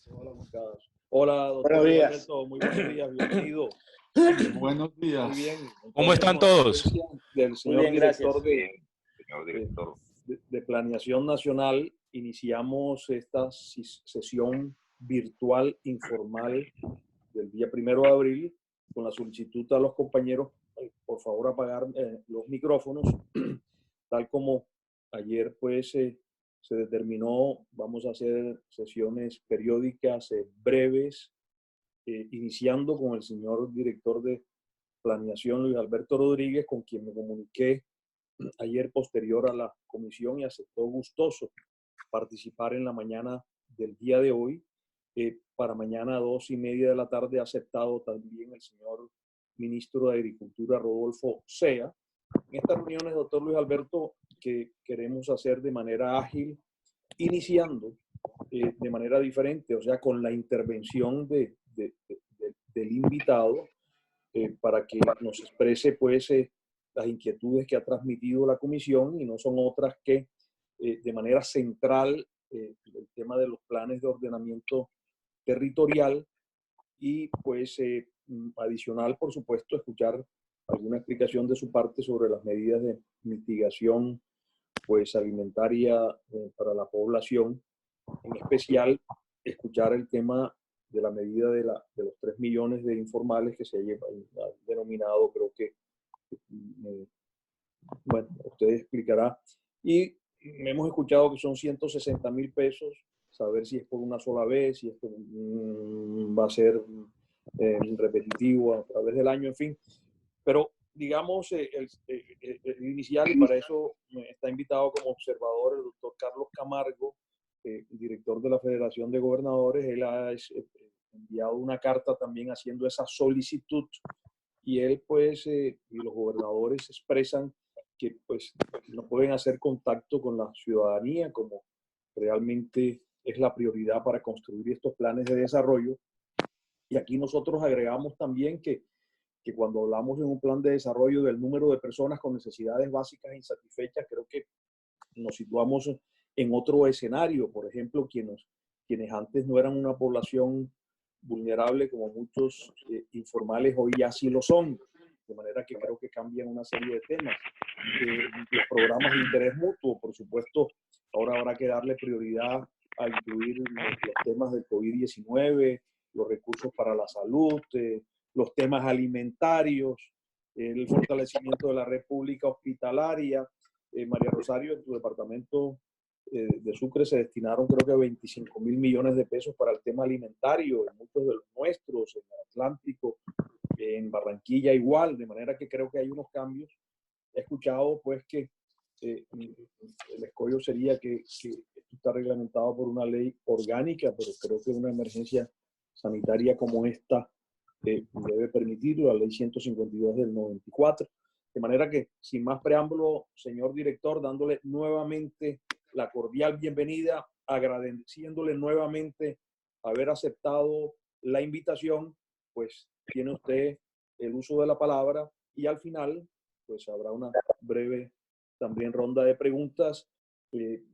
Hola, Lucas. Hola, doctor Buenos días. Alberto. Muy buenos días. Bienvenido. Buenos días. Muy bien. ¿Cómo Entonces, están con la todos? presencia del señor Muy bien, director gracias. Señor director. de Planeación Nacional, iniciamos esta sesión virtual informal del día 1 de abril con la solicitud a los compañeros, por favor, apagar los micrófonos, tal como ayer pues se determinó. Vamos a hacer sesiones periódicas breves, iniciando con el señor director de Planeación, Luis Alberto Rodríguez, con quien me comuniqué ayer posterior a la comisión y aceptó gustoso participar en la mañana del día de hoy. Para mañana a 2:30 de la tarde ha aceptado también el señor ministro de Agricultura, Rodolfo Sea. En estas reuniones, doctor Luis Alberto, que queremos hacer de manera ágil, iniciando de manera diferente, o sea, con la intervención del invitado, para que nos exprese pues las inquietudes que ha transmitido la comisión, y no son otras que de manera central el tema de los planes de ordenamiento territorial y pues adicional, por supuesto, escuchar alguna explicación de su parte sobre las medidas de mitigación pues alimentaria para la población, en especial escuchar el tema de la medida de los 3 millones de informales que se ha denominado, creo que, bueno, usted explicará. Y hemos escuchado que son 160.000 pesos, saber si es por una sola vez, si esto va a ser repetitivo a través del año, en fin. Pero digamos, el inicial, y para eso está invitado como observador el doctor Carlos Camargo, director de la Federación de Gobernadores. Él ha enviado una carta también haciendo esa solicitud, y él pues y los gobernadores expresan que pues no pueden hacer contacto con la ciudadanía como realmente es la prioridad para construir estos planes de desarrollo. Y aquí nosotros agregamos también que cuando hablamos en un plan de desarrollo del número de personas con necesidades básicas insatisfechas, creo que nos situamos en otro escenario. Por ejemplo, quienes antes no eran una población vulnerable como muchos informales, hoy ya sí lo son. De manera que creo que cambian una serie de temas. Los programas de interés mutuo, por supuesto, ahora habrá que darle prioridad a incluir los temas del COVID-19, los recursos para la salud, los temas alimentarios, el fortalecimiento de la red pública hospitalaria. María Rosario, en tu departamento de Sucre se destinaron creo que 25.000 millones de pesos para el tema alimentario, en muchos de los nuestros, en el Atlántico, en Barranquilla igual, de manera que creo que hay unos cambios. He escuchado pues que el escollo sería que esto está reglamentado por una ley orgánica, pero creo que una emergencia sanitaria como esta debe permitirlo, la ley 152 del 94. De manera que, sin más preámbulo, señor director, dándole nuevamente la cordial bienvenida, agradeciéndole nuevamente haber aceptado la invitación, pues tiene usted el uso de la palabra, y al final pues habrá una breve también ronda de preguntas,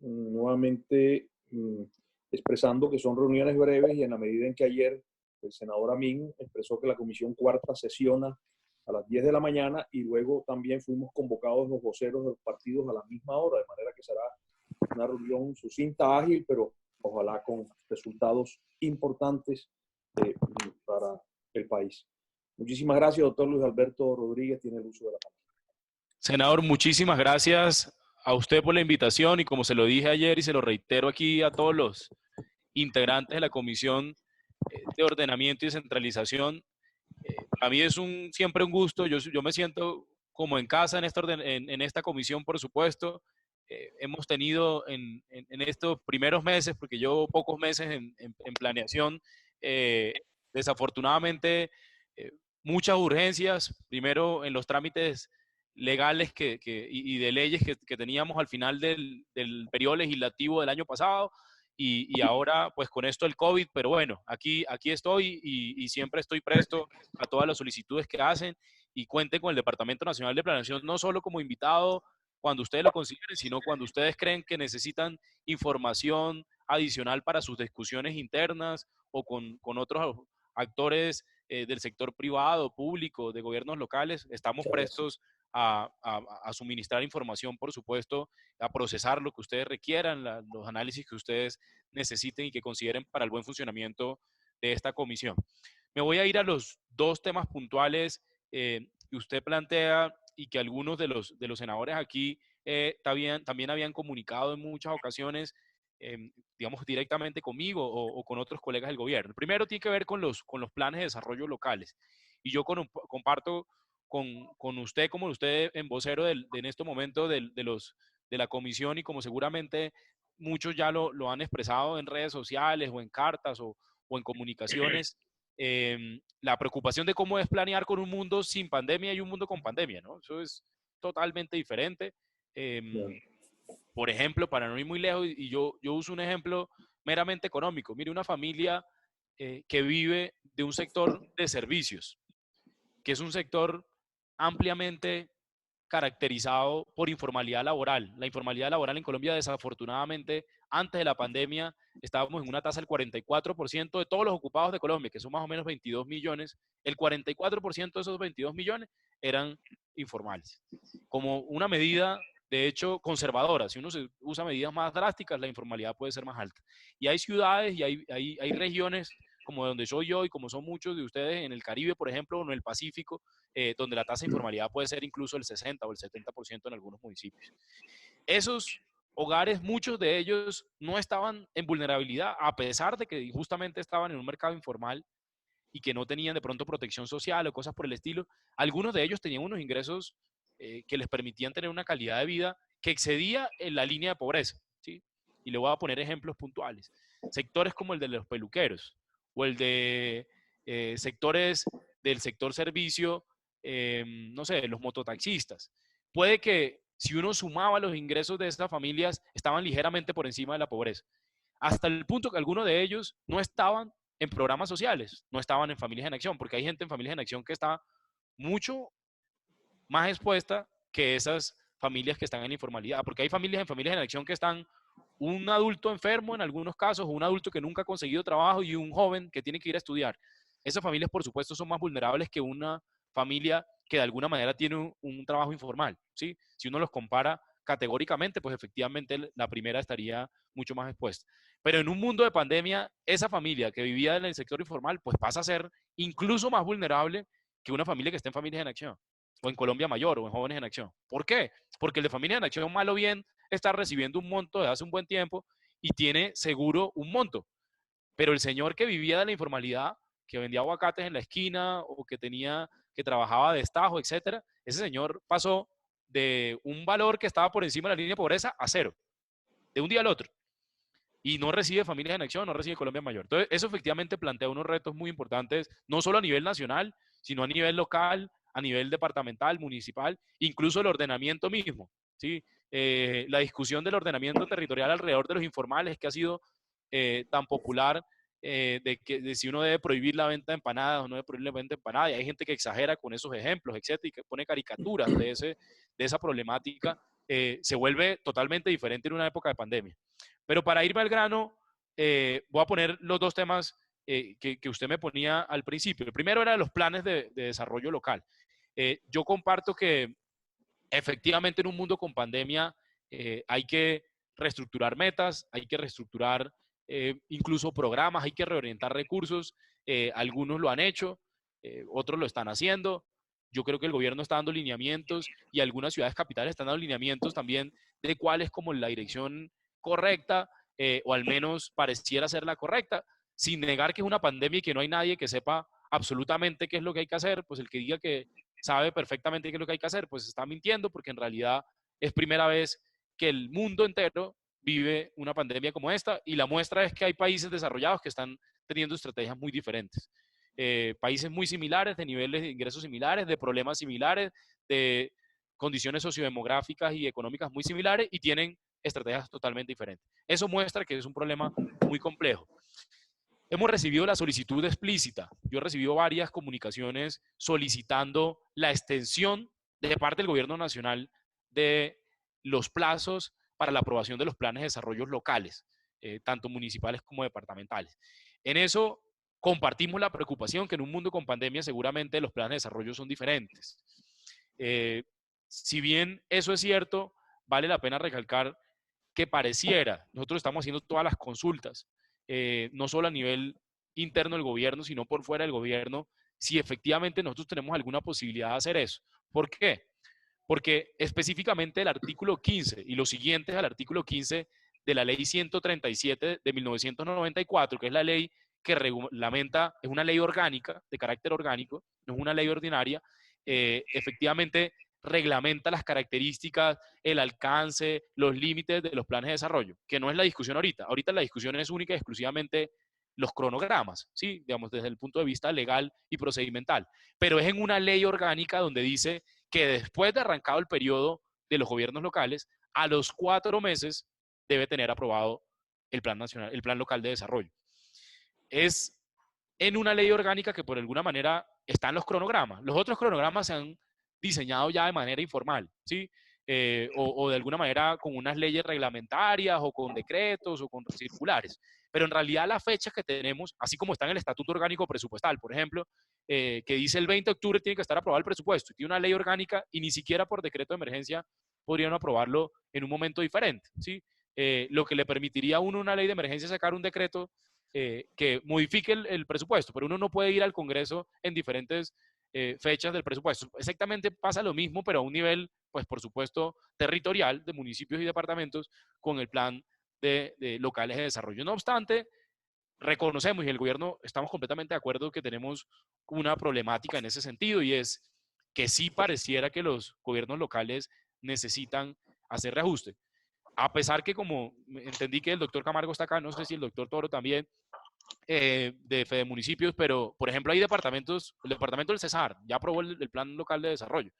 nuevamente expresando que son reuniones breves, y en la medida en que ayer el senador Amin expresó que la comisión cuarta sesiona a las 10 de la mañana, y luego también fuimos convocados los voceros de los partidos a la misma hora, de manera que será una reunión sucinta, ágil, pero ojalá con resultados importantes para el país. Muchísimas gracias, doctor Luis Alberto Rodríguez, tiene el uso de la palabra. Senador, muchísimas gracias a usted por la invitación, y como se lo dije ayer y se lo reitero aquí a todos los integrantes de la Comisión de Ordenamiento y Descentralización, a mí es siempre un gusto. Yo me siento como en casa en esta comisión, por supuesto. Hemos tenido en estos primeros meses, porque llevo pocos meses en planeación, desafortunadamente muchas urgencias, primero en los trámites legales y de leyes que teníamos al final del periodo legislativo del año pasado, y ahora pues con esto del COVID, pero bueno, aquí estoy, y siempre estoy presto a todas las solicitudes que hacen, y cuenten con el Departamento Nacional de Planeación, no solo como invitado cuando ustedes lo consideren, sino cuando ustedes creen que necesitan información adicional para sus discusiones internas o con otros actores del sector privado, público, de gobiernos locales. Estamos prestos a suministrar información, por supuesto, a procesar lo que ustedes requieran, los análisis que ustedes necesiten y que consideren para el buen funcionamiento de esta comisión. Me voy a ir a los dos temas puntuales que usted plantea y que algunos de los senadores aquí también habían comunicado en muchas ocasiones, digamos, directamente conmigo o con otros colegas del gobierno. El primero tiene que ver con los planes de desarrollo locales. Y yo comparto con usted, como usted en vocero en este momento de la comisión, y como seguramente muchos ya lo han expresado en redes sociales o en cartas o en comunicaciones, la preocupación de cómo es planear con un mundo sin pandemia y un mundo con pandemia, ¿no? Eso es totalmente diferente. Por ejemplo, para no ir muy lejos, y yo uso un ejemplo meramente económico. Mire, una familia que vive de un sector de servicios, que es un sector ampliamente caracterizado por informalidad laboral. La informalidad laboral en Colombia, desafortunadamente, antes de la pandemia, estábamos en una tasa del 44% de todos los ocupados de Colombia, que son más o menos 22 millones. El 44% de esos 22 millones eran informales. Como una medida, de hecho, conservadora. Si uno usa medidas más drásticas, la informalidad puede ser más alta. Y hay ciudades y hay regiones como donde soy yo y como son muchos de ustedes en el Caribe, por ejemplo, o en el Pacífico, donde la tasa de informalidad puede ser incluso el 60 o el 70% en algunos municipios. Esos hogares, muchos de ellos no estaban en vulnerabilidad, a pesar de que justamente estaban en un mercado informal y que no tenían de pronto protección social o cosas por el estilo. Algunos de ellos tenían unos ingresos que les permitían tener una calidad de vida que excedía en la línea de pobreza, ¿sí? Y le voy a poner ejemplos puntuales. Sectores como el de los peluqueros o el de sectores del sector servicio, no sé, los mototaxistas. Puede que si uno sumaba los ingresos de estas familias, estaban ligeramente por encima de la pobreza, hasta el punto que algunos de ellos no estaban en programas sociales, no estaban en Familias en Acción, porque hay gente en Familias en Acción que está mucho más expuesta que esas familias que están en informalidad, porque hay familias en Familias en Acción que están un adulto enfermo en algunos casos, un adulto que nunca ha conseguido trabajo y un joven que tiene que ir a estudiar. Esas familias, por supuesto, son más vulnerables que una familia que de alguna manera tiene un trabajo informal, ¿sí? Si uno los compara categóricamente, pues efectivamente la primera estaría mucho más expuesta. Pero en un mundo de pandemia, esa familia que vivía en el sector informal, pues pasa a ser incluso más vulnerable que una familia que esté en Familias en Acción, o en Colombia Mayor, o en Jóvenes en Acción. ¿Por qué? Porque el de Familias en Acción, mal o bien, está recibiendo un monto desde hace un buen tiempo y tiene seguro un monto. Pero el señor que vivía de la informalidad, que vendía aguacates en la esquina o que trabajaba de estajo, etcétera, ese señor pasó de un valor que estaba por encima de la línea de pobreza a cero, de un día al otro. Y no recibe Familias en Acción, no recibe Colombia Mayor. Entonces, eso efectivamente plantea unos retos muy importantes, no solo a nivel nacional, sino a nivel local, a nivel departamental, municipal, incluso el ordenamiento mismo, ¿sí? La discusión del ordenamiento territorial alrededor de los informales, que ha sido tan popular, de si uno debe prohibir la venta de empanadas o no debe prohibir la venta de empanadas, y hay gente que exagera con esos ejemplos, etcétera, y que pone caricaturas de esa problemática, se vuelve totalmente diferente en una época de pandemia. Pero para irme al grano, voy a poner los dos temas que usted me ponía al principio. El primero era los planes de desarrollo local. Yo comparto que efectivamente en un mundo con pandemia hay que reestructurar metas, hay que reestructurar incluso programas, hay que reorientar recursos. Algunos lo han hecho, otros lo están haciendo. Yo creo que el gobierno está dando lineamientos y algunas ciudades capitales están dando lineamientos también de cuál es como la dirección correcta, o al menos pareciera ser la correcta, sin negar que es una pandemia y que no hay nadie que sepa absolutamente qué es lo que hay que hacer. Pues el que diga que sabe perfectamente qué es lo que hay que hacer, pues está mintiendo, porque en realidad es primera vez que el mundo entero vive una pandemia como esta, y la muestra es que hay países desarrollados que están teniendo estrategias muy diferentes. Países muy similares, de niveles de ingresos similares, de problemas similares, de condiciones sociodemográficas y económicas muy similares, y tienen estrategias totalmente diferentes. Eso muestra que es un problema muy complejo. Hemos recibido la solicitud explícita. Yo he recibido varias comunicaciones solicitando la extensión de parte del gobierno nacional de los plazos para la aprobación de los planes de desarrollo locales. tanto municipales como departamentales. En eso compartimos la preocupación que en un mundo con pandemia seguramente los planes de desarrollo son diferentes. Si bien eso es cierto, vale la pena recalcar que pareciera, nosotros estamos haciendo todas las consultas, no solo a nivel interno del gobierno, sino por fuera del gobierno, si efectivamente nosotros tenemos alguna posibilidad de hacer eso. ¿Por qué? Porque específicamente el artículo 15 y los siguientes al artículo 15 de la ley 137 de 1994, que es la ley que reglamenta, es una ley orgánica, de carácter orgánico, no es una ley ordinaria, efectivamente reglamenta las características, el alcance, los límites de los planes de desarrollo, que no es la discusión ahorita. Ahorita la discusión es única y exclusivamente los cronogramas, ¿sí? Digamos, desde el punto de vista legal y procedimental. Pero es en una ley orgánica donde dice que después de arrancado el periodo de los gobiernos locales, a los 4 meses debe tener aprobado el plan nacional, el plan local de desarrollo. Es en una ley orgánica que por alguna manera están los cronogramas. Los otros cronogramas se han diseñado ya de manera informal, ¿sí? O de alguna manera con unas leyes reglamentarias o con decretos o con circulares. Pero en realidad las fechas que tenemos, así como está en el Estatuto Orgánico Presupuestal, por ejemplo, que dice el 20 de octubre tiene que estar aprobado el presupuesto, y tiene una ley orgánica y ni siquiera por decreto de emergencia podrían aprobarlo en un momento diferente, ¿sí? Lo que le permitiría a uno una ley de emergencia sacar un decreto que modifique el presupuesto, pero uno no puede ir al Congreso en diferentes fechas del presupuesto. Exactamente pasa lo mismo, pero a un nivel, pues por supuesto, territorial de municipios y departamentos con el plan de locales de desarrollo. No obstante, reconocemos y el gobierno estamos completamente de acuerdo que tenemos una problemática en ese sentido y es que sí pareciera que los gobiernos locales necesitan hacer reajuste. A pesar que, como entendí que el doctor Camargo está acá, no sé si el doctor Toro también, de Fede Municipios, pero por ejemplo hay departamentos, el departamento del Cesar ya aprobó el plan local de desarrollo,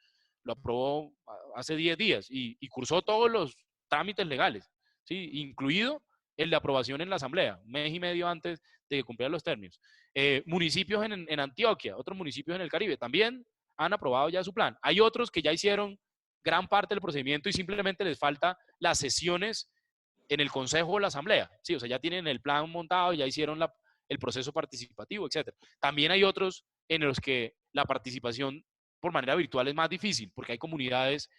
lo aprobó hace 10 días y cursó todos los trámites legales, ¿sí? Incluido el de aprobación en la asamblea, un mes y medio antes de que cumplieran los términos. Municipios en Antioquia, otros municipios en el Caribe también han aprobado ya su plan. Hay otros que ya hicieron gran parte del procedimiento y simplemente les falta las sesiones en el consejo o la asamblea, sí, o sea, ya tienen el plan montado, ya hicieron el proceso participativo, etc. También hay otros en los que la participación por manera virtual es más difícil, porque hay comunidades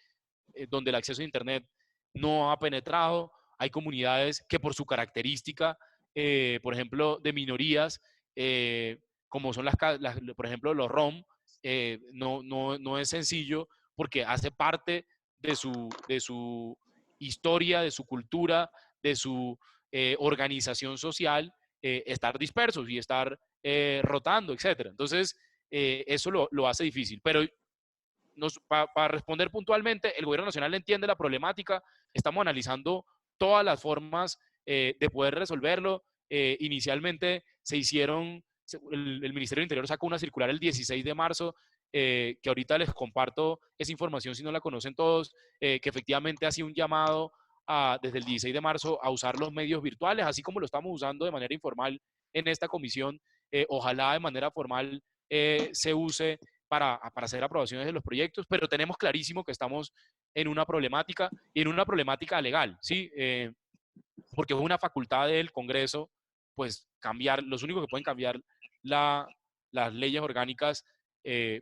donde el acceso a Internet no ha penetrado, hay comunidades que por su característica, por ejemplo, de minorías, como son por ejemplo, los ROM, no es sencillo porque hace parte de su historia, de su cultura, de su organización social, estar dispersos y estar rotando, etc. Entonces, eso lo hace difícil. Pero para responder puntualmente, el gobierno nacional entiende la problemática, estamos analizando todas las formas de poder resolverlo. Inicialmente se hicieron, el Ministerio del Interior sacó una circular el 16 de marzo, que ahorita les comparto esa información si no la conocen todos, que efectivamente hacía un llamado desde el 16 de marzo a usar los medios virtuales, así como lo estamos usando de manera informal en esta comisión. Ojalá de manera formal se use para hacer aprobaciones de los proyectos, pero tenemos clarísimo que estamos en una problemática y en una problemática legal, ¿sí? Porque es una facultad del Congreso, pues cambiar, los únicos que pueden cambiar las leyes orgánicas,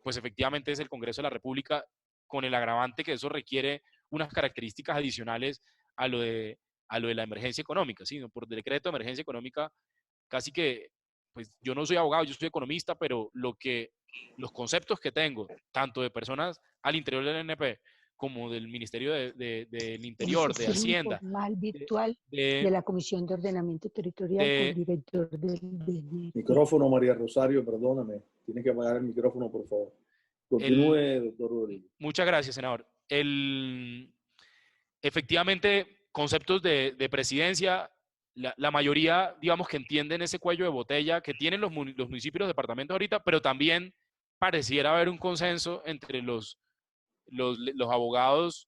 pues efectivamente es el Congreso de la República, con el agravante que eso requiere unas características adicionales a lo de la emergencia económica, ¿sí? Por decreto de emergencia económica, casi que, pues yo no soy abogado, yo soy economista, pero los conceptos que tengo, tanto de personas al interior del NP, como del Ministerio del Interior, de Hacienda, informal virtual de la Comisión de Ordenamiento Territorial con el director del DNI. Micrófono, María Rosario, perdóname. Tienes que apagar el micrófono, por favor. Continúe, doctor Rodríguez. Muchas gracias, senador. Efectivamente, conceptos de presidencia, la mayoría, digamos, que entienden ese cuello de botella que tienen los municipios y los departamentos ahorita, pero también pareciera haber un consenso entre los abogados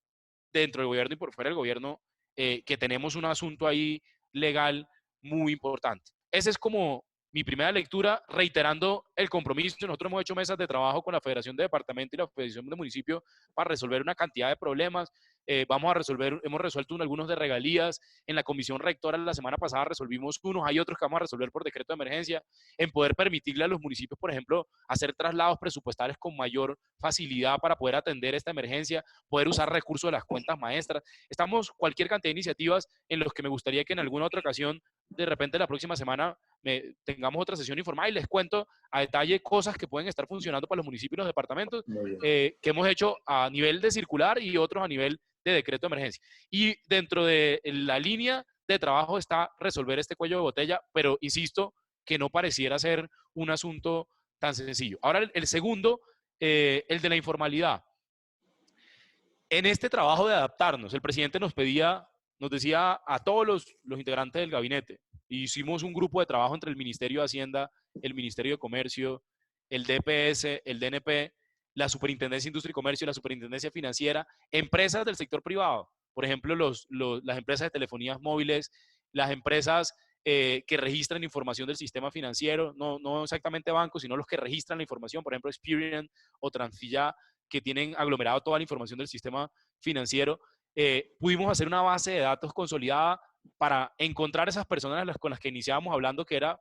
dentro del gobierno y por fuera del gobierno, que tenemos un asunto ahí legal muy importante. Esa es como mi primera lectura, reiterando el compromiso. Nosotros hemos hecho mesas de trabajo con la Federación de Departamentos y la Federación de Municipios para resolver una cantidad de problemas. hemos resuelto algunos de regalías. En la comisión rectora la semana pasada resolvimos unos, hay otros que vamos a resolver por decreto de emergencia, en poder permitirle a los municipios, por ejemplo, hacer traslados presupuestales con mayor facilidad para poder atender esta emergencia, poder usar recursos de las cuentas maestras. Estamos cualquier cantidad de iniciativas en los que me gustaría que en alguna otra ocasión, de repente la próxima semana, tengamos otra sesión informada y les cuento a detalle cosas que pueden estar funcionando para los municipios y los departamentos, que hemos hecho a nivel de circular y otros a nivel de decreto de emergencia. Y dentro de la línea de trabajo está resolver este cuello de botella, pero insisto que no pareciera ser un asunto tan sencillo. Ahora el segundo, el de la informalidad. En este trabajo de adaptarnos, el presidente nos decía a todos los integrantes del gabinete, hicimos un grupo de trabajo entre el Ministerio de Hacienda, el Ministerio de Comercio, el DPS, el DNP, la Superintendencia de Industria y Comercio, la Superintendencia Financiera, empresas del sector privado, por ejemplo, las empresas de telefonías móviles, las empresas que registran información del sistema financiero, no exactamente bancos, sino los que registran la información, por ejemplo, Experian o Transfilla, que tienen aglomerado toda la información del sistema financiero. Pudimos hacer una base de datos consolidada para encontrar esas personas con las que iniciábamos hablando, que eran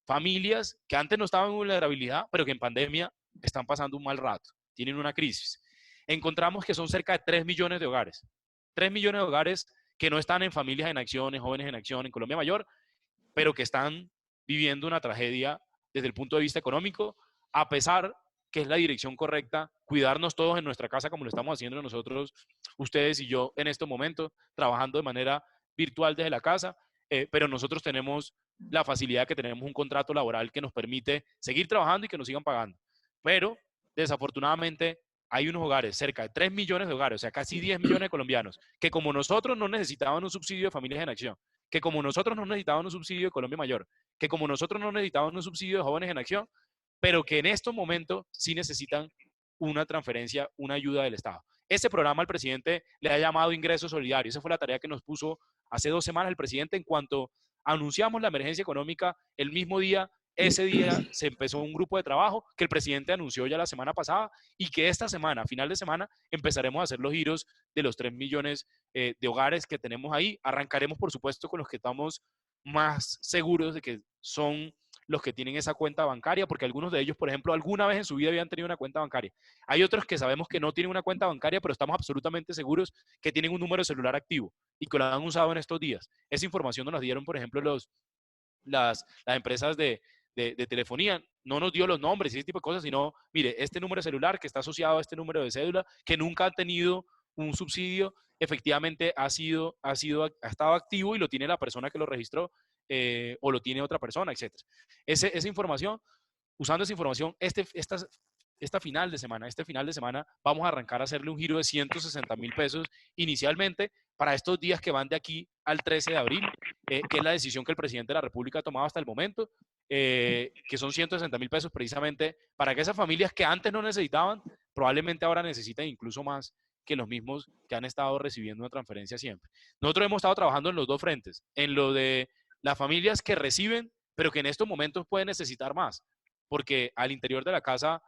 familias que antes no estaban en vulnerabilidad, pero que en pandemia están pasando un mal rato, tienen una crisis. Encontramos que son cerca de 3 millones de hogares. 3 millones de hogares que no están en familias en acción, en jóvenes en acción, en Colombia Mayor, pero que están viviendo una tragedia desde el punto de vista económico, a pesar que es la dirección correcta, cuidarnos todos en nuestra casa como lo estamos haciendo nosotros, ustedes y yo en este momento, trabajando de manera virtual desde la casa, pero nosotros tenemos la facilidad que tenemos un contrato laboral que nos permite seguir trabajando y que nos sigan pagando. Pero, desafortunadamente, hay unos hogares, cerca de 3 millones de hogares, o sea, casi 10 millones de colombianos, que como nosotros no necesitaban un subsidio de familias en acción, que como nosotros no necesitaban un subsidio de Colombia Mayor, que como nosotros no necesitaban un subsidio de jóvenes en acción, pero que en estos momentos sí necesitan una transferencia, una ayuda del Estado. Ese programa el presidente le ha llamado ingreso solidario. Esa fue la tarea que nos puso hace 2 semanas el presidente en cuanto anunciamos la emergencia económica. El mismo día, ese día se empezó un grupo de trabajo que el presidente anunció ya la semana pasada y que esta semana, a final de semana, empezaremos a hacer los giros de los 3 millones de hogares que tenemos ahí. Arrancaremos, por supuesto, con los que estamos más seguros de que son los que tienen esa cuenta bancaria, porque algunos de ellos, por ejemplo, alguna vez en su vida habían tenido una cuenta bancaria. Hay otros que sabemos que no tienen una cuenta bancaria, pero estamos absolutamente seguros que tienen un número de celular activo y que lo han usado en estos días. Esa información nos la dieron, por ejemplo, las empresas de telefonía. No nos dio los nombres y ese tipo de cosas, sino, mire, este número de celular que está asociado a este número de cédula, que nunca ha tenido un subsidio, efectivamente ha estado activo y lo tiene la persona que lo registró, o lo tiene otra persona, etc. Esa información, usando esa información, este final de semana vamos a arrancar a hacerle un giro de 160.000 pesos inicialmente para estos días que van de aquí al 13 de abril, que es la decisión que el presidente de la República ha tomado hasta el momento, que son 160.000 pesos precisamente para que esas familias que antes no necesitaban, probablemente ahora necesiten incluso más que los mismos que han estado recibiendo una transferencia siempre. Nosotros hemos estado trabajando en los dos frentes, en lo de las familias que reciben, pero que en estos momentos pueden necesitar más, porque al interior de la casa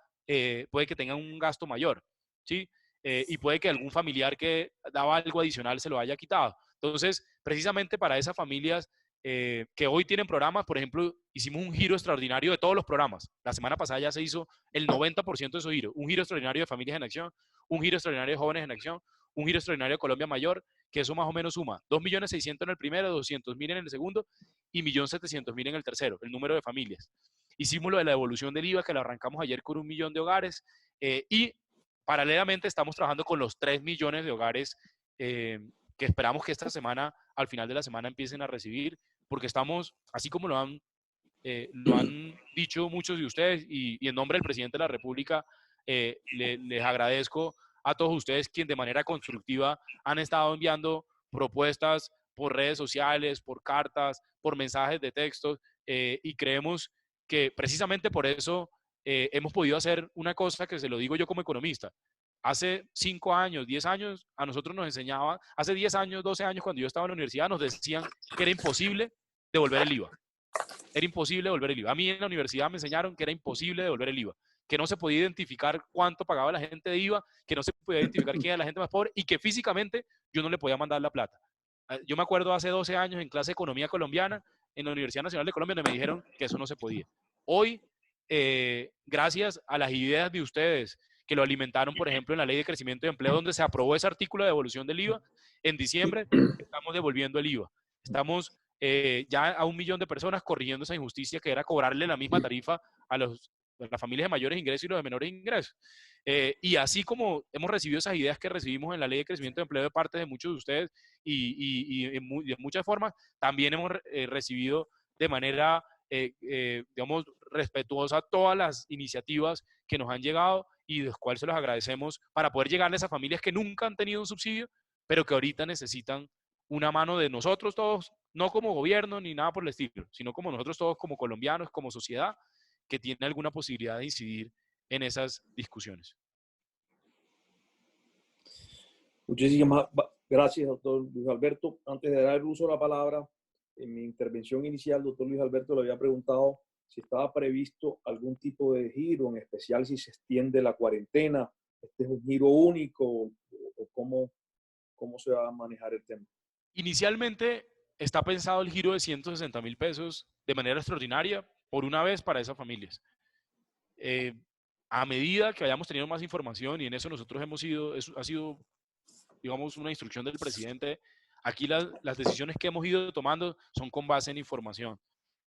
puede que tengan un gasto mayor, ¿sí? Y puede que algún familiar que daba algo adicional se lo haya quitado. Entonces, precisamente para esas familias que hoy tienen programas, por ejemplo, hicimos un giro extraordinario de todos los programas. La semana pasada ya se hizo el 90% de esos giros. Un giro extraordinario de Familias en Acción, un giro extraordinario de Jóvenes en Acción, un giro extraordinario de Colombia Mayor, que eso más o menos suma 2.600.000 en el primero, 200.000 en el segundo y 1.700.000 en el tercero, el número de familias. Hicimos lo de la devolución del IVA, que lo arrancamos ayer con 1 millón de hogares, y paralelamente estamos trabajando con los 3 millones de hogares que esperamos que esta semana, al final de la semana, empiecen a recibir, porque estamos, así como lo han dicho muchos de ustedes, y en nombre del presidente de la República, les agradezco a todos ustedes quienes de manera constructiva han estado enviando propuestas por redes sociales, por cartas, por mensajes de texto, y creemos que precisamente por eso hemos podido hacer una cosa que se lo digo yo como economista. Hace 5 años, 10 años, a nosotros nos enseñaban, hace 10 años, 12 años, cuando yo estaba en la universidad, nos decían que era imposible devolver el IVA. Era imposible devolver el IVA. A mí en la universidad me enseñaron que era imposible devolver el IVA, que no se podía identificar cuánto pagaba la gente de IVA, que no se podía identificar quién era la gente más pobre y que físicamente yo no le podía mandar la plata. Yo me acuerdo hace 12 años en clase de Economía Colombiana en la Universidad Nacional de Colombia, donde me dijeron que eso no se podía. Hoy, gracias a las ideas de ustedes, que lo alimentaron, por ejemplo, en la Ley de Crecimiento y Empleo, donde se aprobó ese artículo de devolución del IVA, en diciembre estamos devolviendo el IVA. Estamos ya a 1 millón de personas corrigiendo esa injusticia que era cobrarle la misma tarifa a las familias de mayores ingresos y los de menores ingresos. Y así como hemos recibido esas ideas que recibimos en la Ley de Crecimiento y Empleo de parte de muchos de ustedes y de muchas formas, también hemos recibido de manera, digamos, respetuosa todas las iniciativas que nos han llegado y de las cuales se los agradecemos para poder llegarle a esas familias que nunca han tenido un subsidio, pero que ahorita necesitan una mano de nosotros todos, no como gobierno ni nada por el estilo, sino como nosotros todos como colombianos, como sociedad, que tiene alguna posibilidad de incidir en esas discusiones. Muchísimas gracias, doctor Luis Alberto. Antes de dar el uso de la palabra, en mi intervención inicial, doctor Luis Alberto le había preguntado si estaba previsto algún tipo de giro, en especial si se extiende la cuarentena. ¿Este es un giro único o cómo se va a manejar el tema? Inicialmente está pensado el giro de 160.000 pesos de manera extraordinaria por una vez para esas familias. A medida que hayamos tenido más información, y en eso nosotros hemos ido, ha sido, digamos, una instrucción del presidente, aquí las decisiones que hemos ido tomando son con base en información.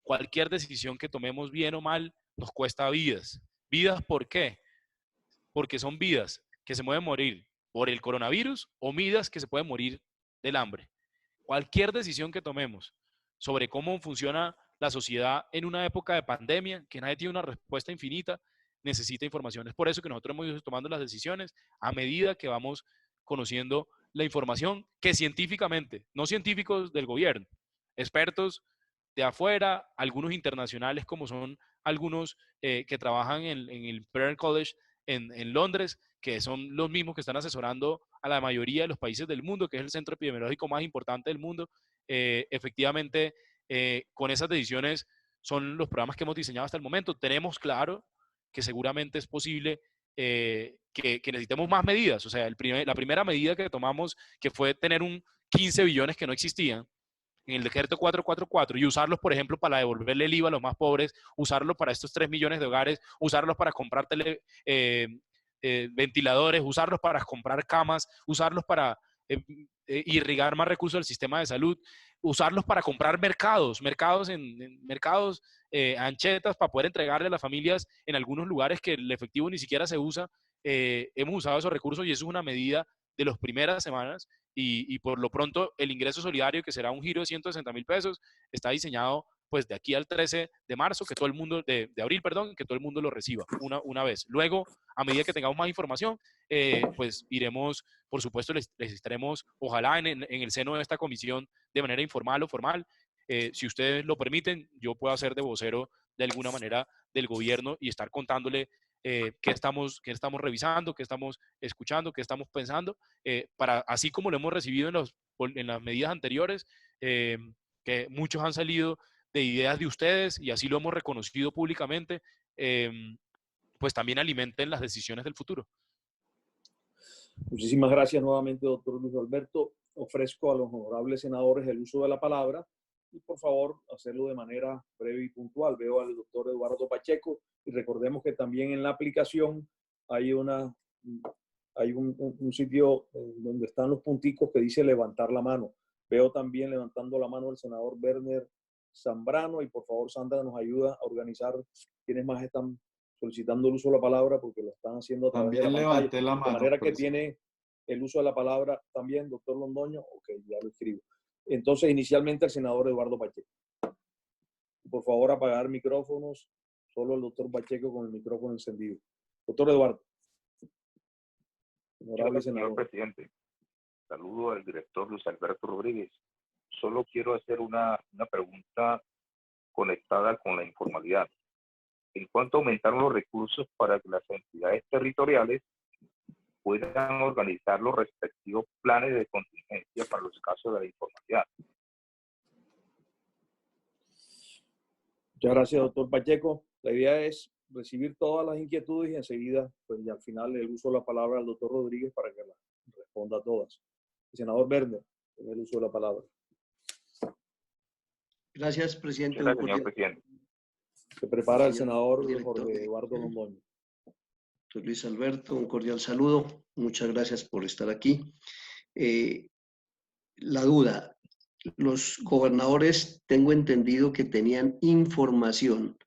Cualquier decisión que tomemos bien o mal nos cuesta vidas. ¿Vidas por qué? Porque son vidas que se pueden morir por el coronavirus o vidas que se pueden morir del hambre. Cualquier decisión que tomemos sobre cómo funciona la sociedad en una época de pandemia, que nadie tiene una respuesta infinita, necesita información. Es por eso que nosotros hemos ido tomando las decisiones a medida que vamos conociendo la información que científicamente, no científicos del gobierno, expertos de afuera, algunos internacionales como son algunos que trabajan en el Imperial College en Londres, que son los mismos que están asesorando a la mayoría de los países del mundo, que es el centro epidemiológico más importante del mundo. Efectivamente, con esas decisiones son los programas que hemos diseñado hasta el momento. Tenemos claro que seguramente es posible que necesitemos más medidas. O sea, la primera medida que tomamos, que fue tener 15 billones que no existían, en el decreto 444 y usarlos, por ejemplo, para devolverle el IVA a los más pobres, usarlos para estos 3 millones de hogares, usarlos para comprar ventiladores, usarlos para comprar camas, usarlos para irrigar más recursos al sistema de salud, usarlos para comprar mercados anchetas para poder entregarle a las familias en algunos lugares que el efectivo ni siquiera se usa. Hemos usado esos recursos y eso es una medida de las primeras semanas y por lo pronto el ingreso solidario, que será un giro de 160.000 pesos, está diseñado pues de aquí al 13 de marzo, que todo el mundo, de abril, perdón, que todo el mundo lo reciba una vez. Luego, a medida que tengamos más información, pues iremos, por supuesto, les estaremos, ojalá en el seno de esta comisión, de manera informal o formal, si ustedes lo permiten, yo puedo hacer de vocero de alguna manera del gobierno y estar contándole qué estamos revisando, qué estamos escuchando, qué estamos pensando, para, así como lo hemos recibido en las medidas anteriores, que muchos han salido de ideas de ustedes y así lo hemos reconocido públicamente, pues también alimenten las decisiones del futuro. Muchísimas gracias nuevamente, doctor Luis Alberto. Ofrezco a los honorables senadores el uso de la palabra y por favor hacerlo de manera breve y puntual. Veo al doctor Eduardo Pacheco y recordemos que también en la aplicación hay un sitio donde están los punticos que dice levantar la mano. Veo también levantando la mano el senador Werner Zambrano y por favor Sandra nos ayuda a organizar quienes más están solicitando el uso de la palabra porque lo están haciendo a través de la pantalla. Levanté la mano, de manera que tiene el uso de la palabra también, doctor Londoño. Ok, ya lo escribo. Entonces, inicialmente el senador Eduardo Pacheco. Por favor, apagar micrófonos. Solo el doctor Pacheco con el micrófono encendido. Doctor Eduardo. Honorable senador. Señor presidente, saludo al director Luis Alberto Rodríguez. Solo quiero hacer una pregunta conectada con la informalidad. ¿En cuánto aumentaron los recursos para que las entidades territoriales puedan organizar los respectivos planes de contingencia para los casos de la informalidad? Muchas gracias, doctor Pacheco. La idea es recibir todas las inquietudes y enseguida, pues y al final el uso de la palabra al doctor Rodríguez para que la responda a todas. El senador Werner, tiene el uso de la palabra. Gracias, presidente. Gracias, señor presidente. Se prepara el Señor senador director, Jorge Eduardo Londoño. Doctor Luis Alberto, un cordial saludo. Muchas gracias por estar aquí. La duda, los gobernadores, tengo entendido que tenían información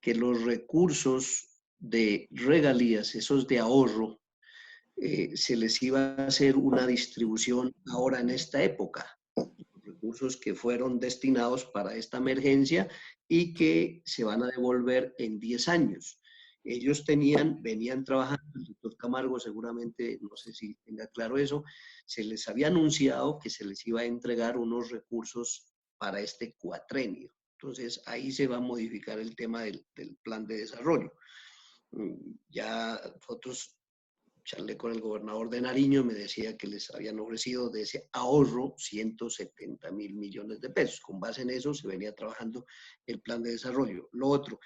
que los recursos de regalías, esos de ahorro, se les iba a hacer una distribución ahora en esta época. Recursos que fueron destinados para esta emergencia y que se van a devolver en 10 años. Ellos venían trabajando, el doctor Camargo seguramente, no sé si tenga claro eso, se les había anunciado que se les iba a entregar unos recursos para este cuatrenio. Entonces, ahí se va a modificar el tema del plan de desarrollo. Ya nosotros charlé con el gobernador de Nariño, me decía que les habían ofrecido de ese ahorro 170.000 millones de pesos. Con base en eso se venía trabajando el plan de desarrollo. Lo otro,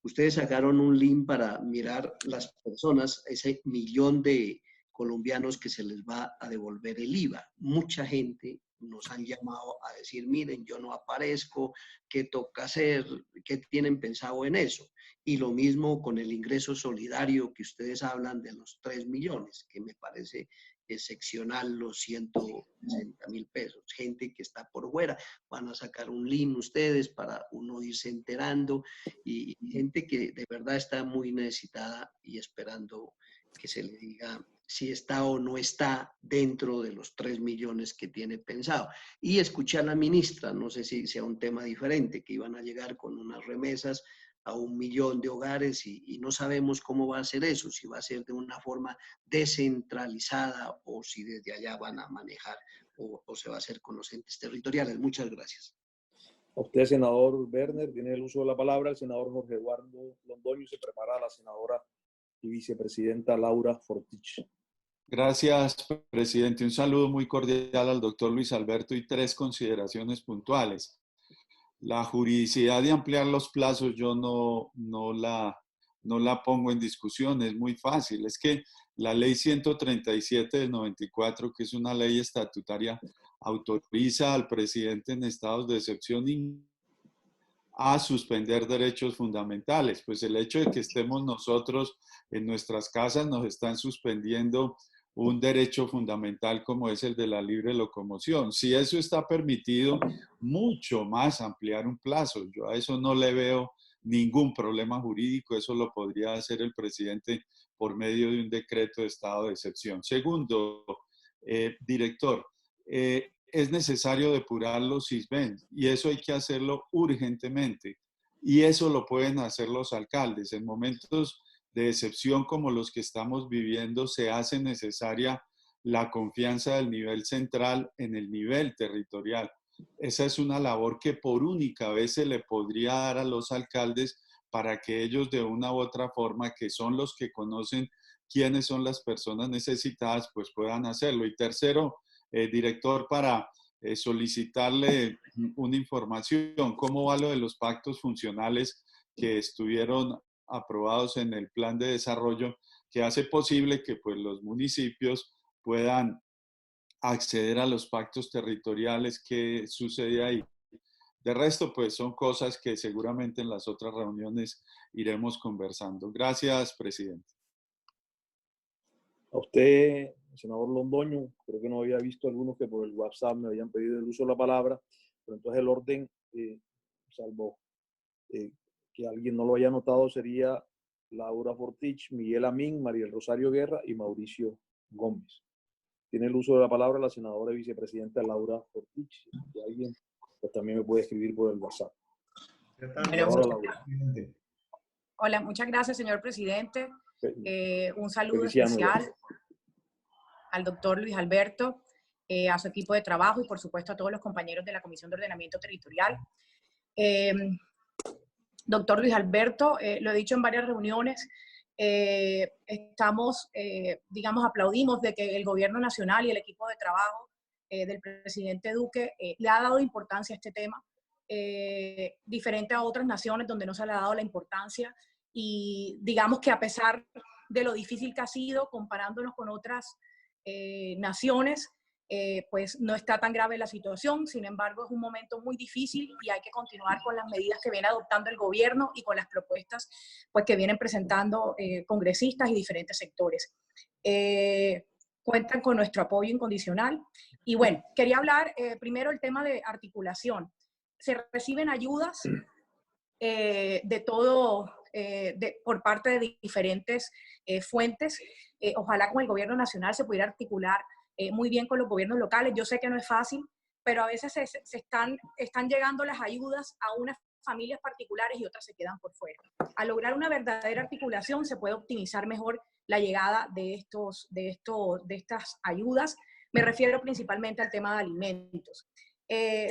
ustedes sacaron un link para mirar las personas, ese millón de colombianos que se les va a devolver el IVA. Mucha gente nos han llamado a decir, miren, yo no aparezco, ¿qué toca hacer? ¿Qué tienen pensado en eso? Y lo mismo con el ingreso solidario que ustedes hablan de los 3 millones, que me parece excepcional los 160.000 pesos. Gente que está por fuera, van a sacar un link ustedes para uno irse enterando y gente que de verdad está muy necesitada y esperando que se le diga si está o no está dentro de los 3 millones que tiene pensado. Y escuché a la ministra, no sé si sea un tema diferente, que iban a llegar con unas remesas a 1 millón de hogares y no sabemos cómo va a ser eso, si va a ser de una forma descentralizada o si desde allá van a manejar o se va a hacer con los entes territoriales. Muchas gracias. A usted, senador Werner, tiene el uso de la palabra. El senador Jorge Eduardo Londoño, se prepara la senadora y vicepresidenta Laura Fortich. Gracias, presidente. Un saludo muy cordial al doctor Luis Alberto y 3 consideraciones puntuales. La juridicidad de ampliar los plazos yo no la pongo en discusión, es muy fácil. Es que la ley 137 del 94, que es una ley estatutaria, autoriza al presidente en estados de excepción a suspender derechos fundamentales. Pues el hecho de que estemos nosotros en nuestras casas nos están suspendiendo un derecho fundamental como es el de la libre locomoción. Si eso está permitido, mucho más ampliar un plazo. Yo a eso no le veo ningún problema jurídico, eso lo podría hacer el presidente por medio de un decreto de estado de excepción. Segundo, director, es necesario depurar los SISBEN y eso hay que hacerlo urgentemente. Y eso lo pueden hacer los alcaldes. En momentos de excepción como los que estamos viviendo, se hace necesaria la confianza del nivel central en el nivel territorial. Esa es una labor que por única vez se le podría dar a los alcaldes para que ellos de una u otra forma, que son los que conocen quiénes son las personas necesitadas, pues puedan hacerlo. Y tercero, director, para solicitarle una información, ¿cómo va lo de los pactos funcionales que estuvieron aprobados en el plan de desarrollo, que hace posible que pues, los municipios puedan acceder a los pactos territoriales? ¿Qué sucede ahí? De resto, pues son cosas que seguramente en las otras reuniones iremos conversando. Gracias, presidente. A usted, senador Londoño, creo que no había visto algunos que por el WhatsApp me habían pedido el uso de la palabra, pero entonces el orden, salvo que alguien no lo haya notado, sería Laura Fortich, Miguel Amín, Mariel Rosario Guerra y Mauricio Gómez. Tiene el uso de la palabra la senadora y vicepresidenta Laura Fortich. Si alguien, pues también me puede escribir por el WhatsApp. Hola, muchas gracias, señor presidente. Un saludo especial al doctor Luis Alberto, a su equipo de trabajo y por supuesto a todos los compañeros de la Comisión de Ordenamiento Territorial. Doctor Luis Alberto, lo he dicho en varias reuniones, digamos, aplaudimos de que el gobierno nacional y el equipo de trabajo del presidente Duque le ha dado importancia a este tema, diferente a otras naciones donde no se le ha dado la importancia y digamos que a pesar de lo difícil que ha sido, comparándonos con otras naciones, pues no está tan grave la situación. Sin embargo, es un momento muy difícil y hay que continuar con las medidas que viene adoptando el gobierno y con las propuestas pues, que vienen presentando congresistas y diferentes sectores. Cuentan con nuestro apoyo incondicional. Y bueno, quería hablar primero el tema de articulación. Se reciben ayudas de todo, por parte de diferentes fuentes. Ojalá con el gobierno nacional se pudiera articular muy bien con los gobiernos locales. Yo sé que no es fácil, pero a veces están llegando las ayudas a unas familias particulares y otras se quedan por fuera. Al lograr una verdadera articulación se puede optimizar mejor la llegada de estas ayudas. Me refiero principalmente al tema de alimentos.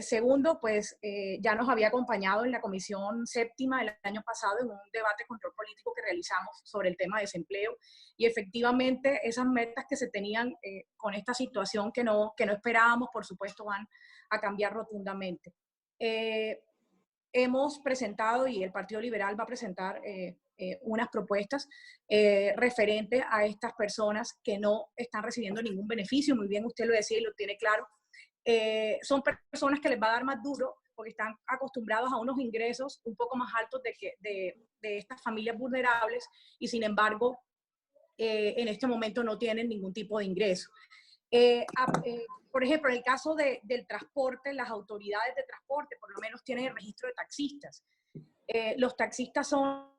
Segundo, pues ya nos había acompañado en la Comisión Séptima el año pasado en un debate de control político que realizamos sobre el tema de desempleo, y efectivamente esas metas que se tenían con esta situación que no esperábamos, por supuesto, van a cambiar rotundamente. Hemos presentado, y el Partido Liberal va a presentar unas propuestas referentes a estas personas que no están recibiendo ningún beneficio. Muy bien, usted lo decía y lo tiene claro. Son personas que les va a dar más duro porque están acostumbrados a unos ingresos un poco más altos de estas familias vulnerables y sin embargo en este momento no tienen ningún tipo de ingreso. Por ejemplo, en el caso del transporte, las autoridades de transporte por lo menos tienen el registro de taxistas. Los taxistas son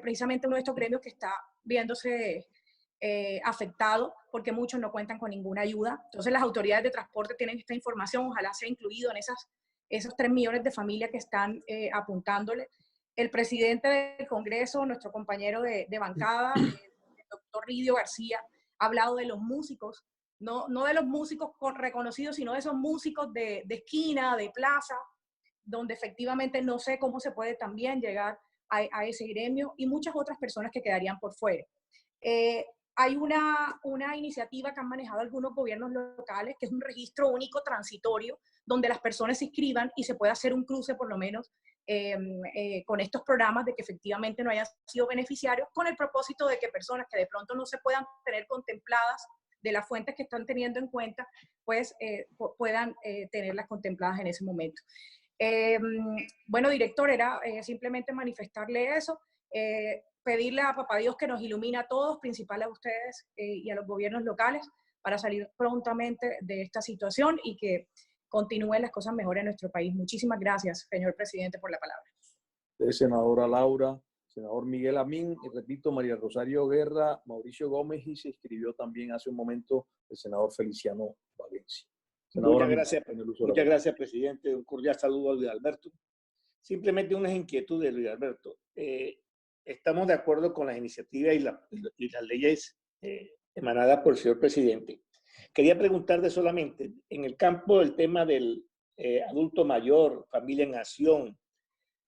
precisamente uno de estos gremios que está viéndose afectado porque muchos no cuentan con ninguna ayuda. Entonces las autoridades de transporte tienen esta información, ojalá sea incluido en esos 3 millones de familias que están apuntándole. El presidente del Congreso, nuestro compañero de bancada, el doctor Ridio García, ha hablado de los músicos, no de los músicos reconocidos, sino de esos músicos de esquina, de plaza, donde efectivamente no sé cómo se puede también llegar a ese gremio, y muchas otras personas que quedarían por fuera. Hay una iniciativa que han manejado algunos gobiernos locales, que es un registro único transitorio, donde las personas se inscriban y se pueda hacer un cruce por lo menos con estos programas de que efectivamente no hayan sido beneficiarios, con el propósito de que personas que de pronto no se puedan tener contempladas de las fuentes que están teniendo en cuenta, pues puedan tenerlas contempladas en ese momento. Bueno, director, era simplemente manifestarle eso, pedirle a Papá Dios que nos ilumine a todos, principal a ustedes y a los gobiernos locales, para salir prontamente de esta situación y que continúen las cosas mejor en nuestro país. Muchísimas gracias, señor presidente, por la palabra. Senadora Laura, senador Miguel Amín, y repito, María Rosario Guerra, Mauricio Gómez, y se inscribió también hace un momento el senador Feliciano Valencia. Muchas gracias, presidente. Un cordial saludo a Luis Alberto. Simplemente unas inquietudes, Luis Alberto. Estamos de acuerdo con las iniciativas y las leyes emanadas por el señor presidente. Quería preguntarle solamente, en el campo del tema del adulto mayor, familia en acción,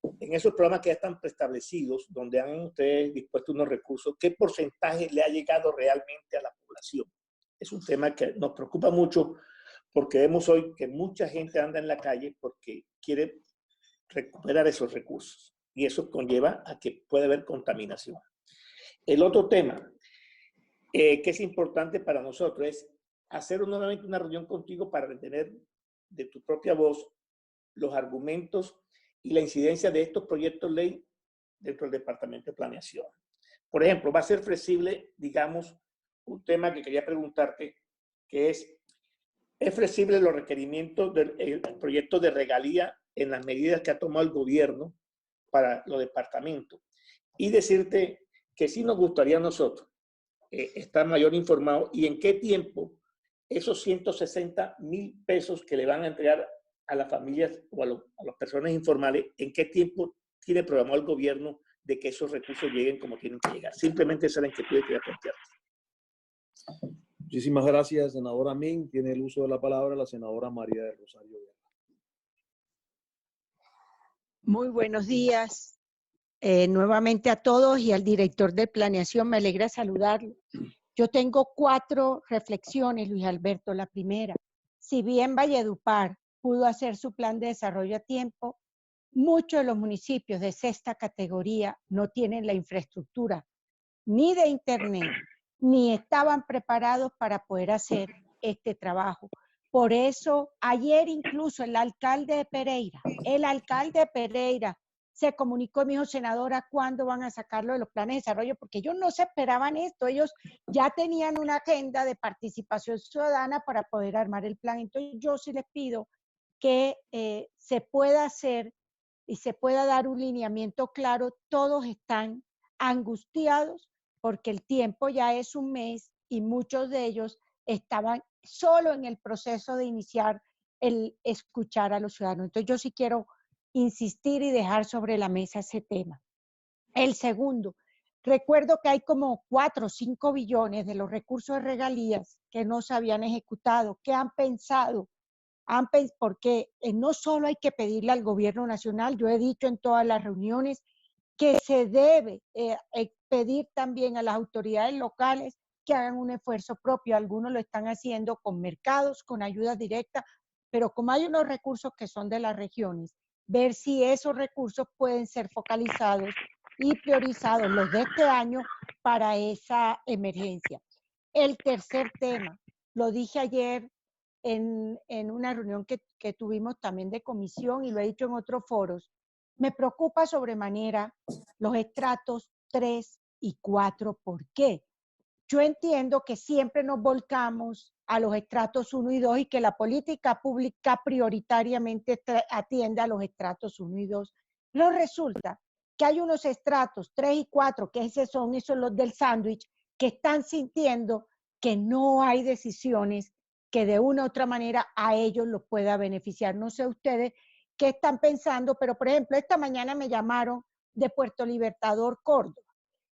en esos programas que ya están preestablecidos, donde han ustedes dispuesto unos recursos, ¿qué porcentaje le ha llegado realmente a la población? Es un tema que nos preocupa mucho porque vemos hoy que mucha gente anda en la calle porque quiere recuperar esos recursos y eso conlleva a que puede haber contaminación. El otro tema que es importante para nosotros es hacer nuevamente una reunión contigo para retener de tu propia voz los argumentos y la incidencia de estos proyectos de ley dentro del Departamento de Planeación. Por ejemplo, va a ser flexible, digamos, un tema que quería preguntarte, que es flexible los requerimientos del proyecto de regalía en las medidas que ha tomado el gobierno para los departamentos. Y decirte que sí nos gustaría a nosotros estar mayor informados y en qué tiempo esos 160,000 pesos que le van a entregar a las familias o a las personas informales, en qué tiempo tiene programado el gobierno de que esos recursos lleguen como tienen que llegar. Simplemente esa es la inquietud que quería plantearte. Muchísimas gracias, senadora Min. Tiene el uso de la palabra la senadora María del Rosario Guerra. Muy buenos días nuevamente a todos y al director de Planeación. Me alegra saludarlo. Yo tengo 4 reflexiones, Luis Alberto. La primera, si bien Valledupar pudo hacer su plan de desarrollo a tiempo, Muchos de los municipios de sexta categoría no tienen la infraestructura ni de internet, ni estaban preparados para poder hacer este trabajo. Por eso, ayer incluso el alcalde de Pereira se comunicó, me dijo, senadora, ¿cuándo van a sacarlo de los planes de desarrollo? Porque ellos no se esperaban esto, ellos ya tenían una agenda de participación ciudadana para poder armar el plan. Entonces, yo sí les pido que se pueda hacer y se pueda dar un lineamiento claro. Todos están angustiados porque el tiempo ya es un mes y muchos de ellos estaban solo en el proceso de iniciar el escuchar a los ciudadanos. Entonces yo sí quiero insistir y dejar sobre la mesa ese tema. El segundo, recuerdo que hay como 4 o 5 billones de los recursos de regalías que no se habían ejecutado, que han pensado, porque no solo hay que pedirle al gobierno nacional, yo he dicho en todas las reuniones que se debe pedir también a las autoridades locales que hagan un esfuerzo propio. Algunos lo están haciendo con mercados, con ayudas directas, pero como hay unos recursos que son de las regiones, ver si esos recursos pueden ser focalizados y priorizados los de este año para esa emergencia. El tercer tema, lo dije ayer en una reunión que tuvimos también de comisión y lo he dicho en otros foros, me preocupa sobremanera los estratos 3 y 4. ¿Por qué? Yo entiendo que siempre nos volcamos a los estratos 1 y 2 y que la política pública prioritariamente atiende a los estratos 1 y 2. Pero resulta que hay unos estratos 3 y 4, que son esos los del sándwich, que están sintiendo que no hay decisiones que de una u otra manera a ellos los pueda beneficiar. No sé ustedes qué están pensando, pero por ejemplo, esta mañana me llamaron de Puerto Libertador, Córdoba,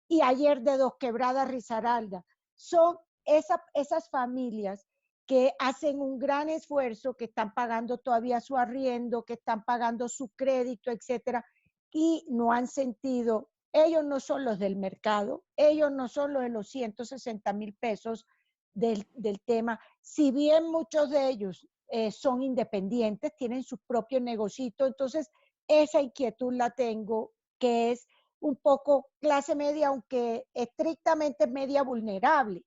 y ayer de Dos Quebradas, Risaralda. Son esas familias que hacen un gran esfuerzo, que están pagando todavía su arriendo, que están pagando su crédito, etcétera, y no han sentido, ellos no son los del mercado, ellos no son los de los 160,000 pesos del tema, si bien muchos de ellos son independientes, tienen sus propios negocios, entonces esa inquietud la tengo, que es un poco clase media, aunque estrictamente es media vulnerable.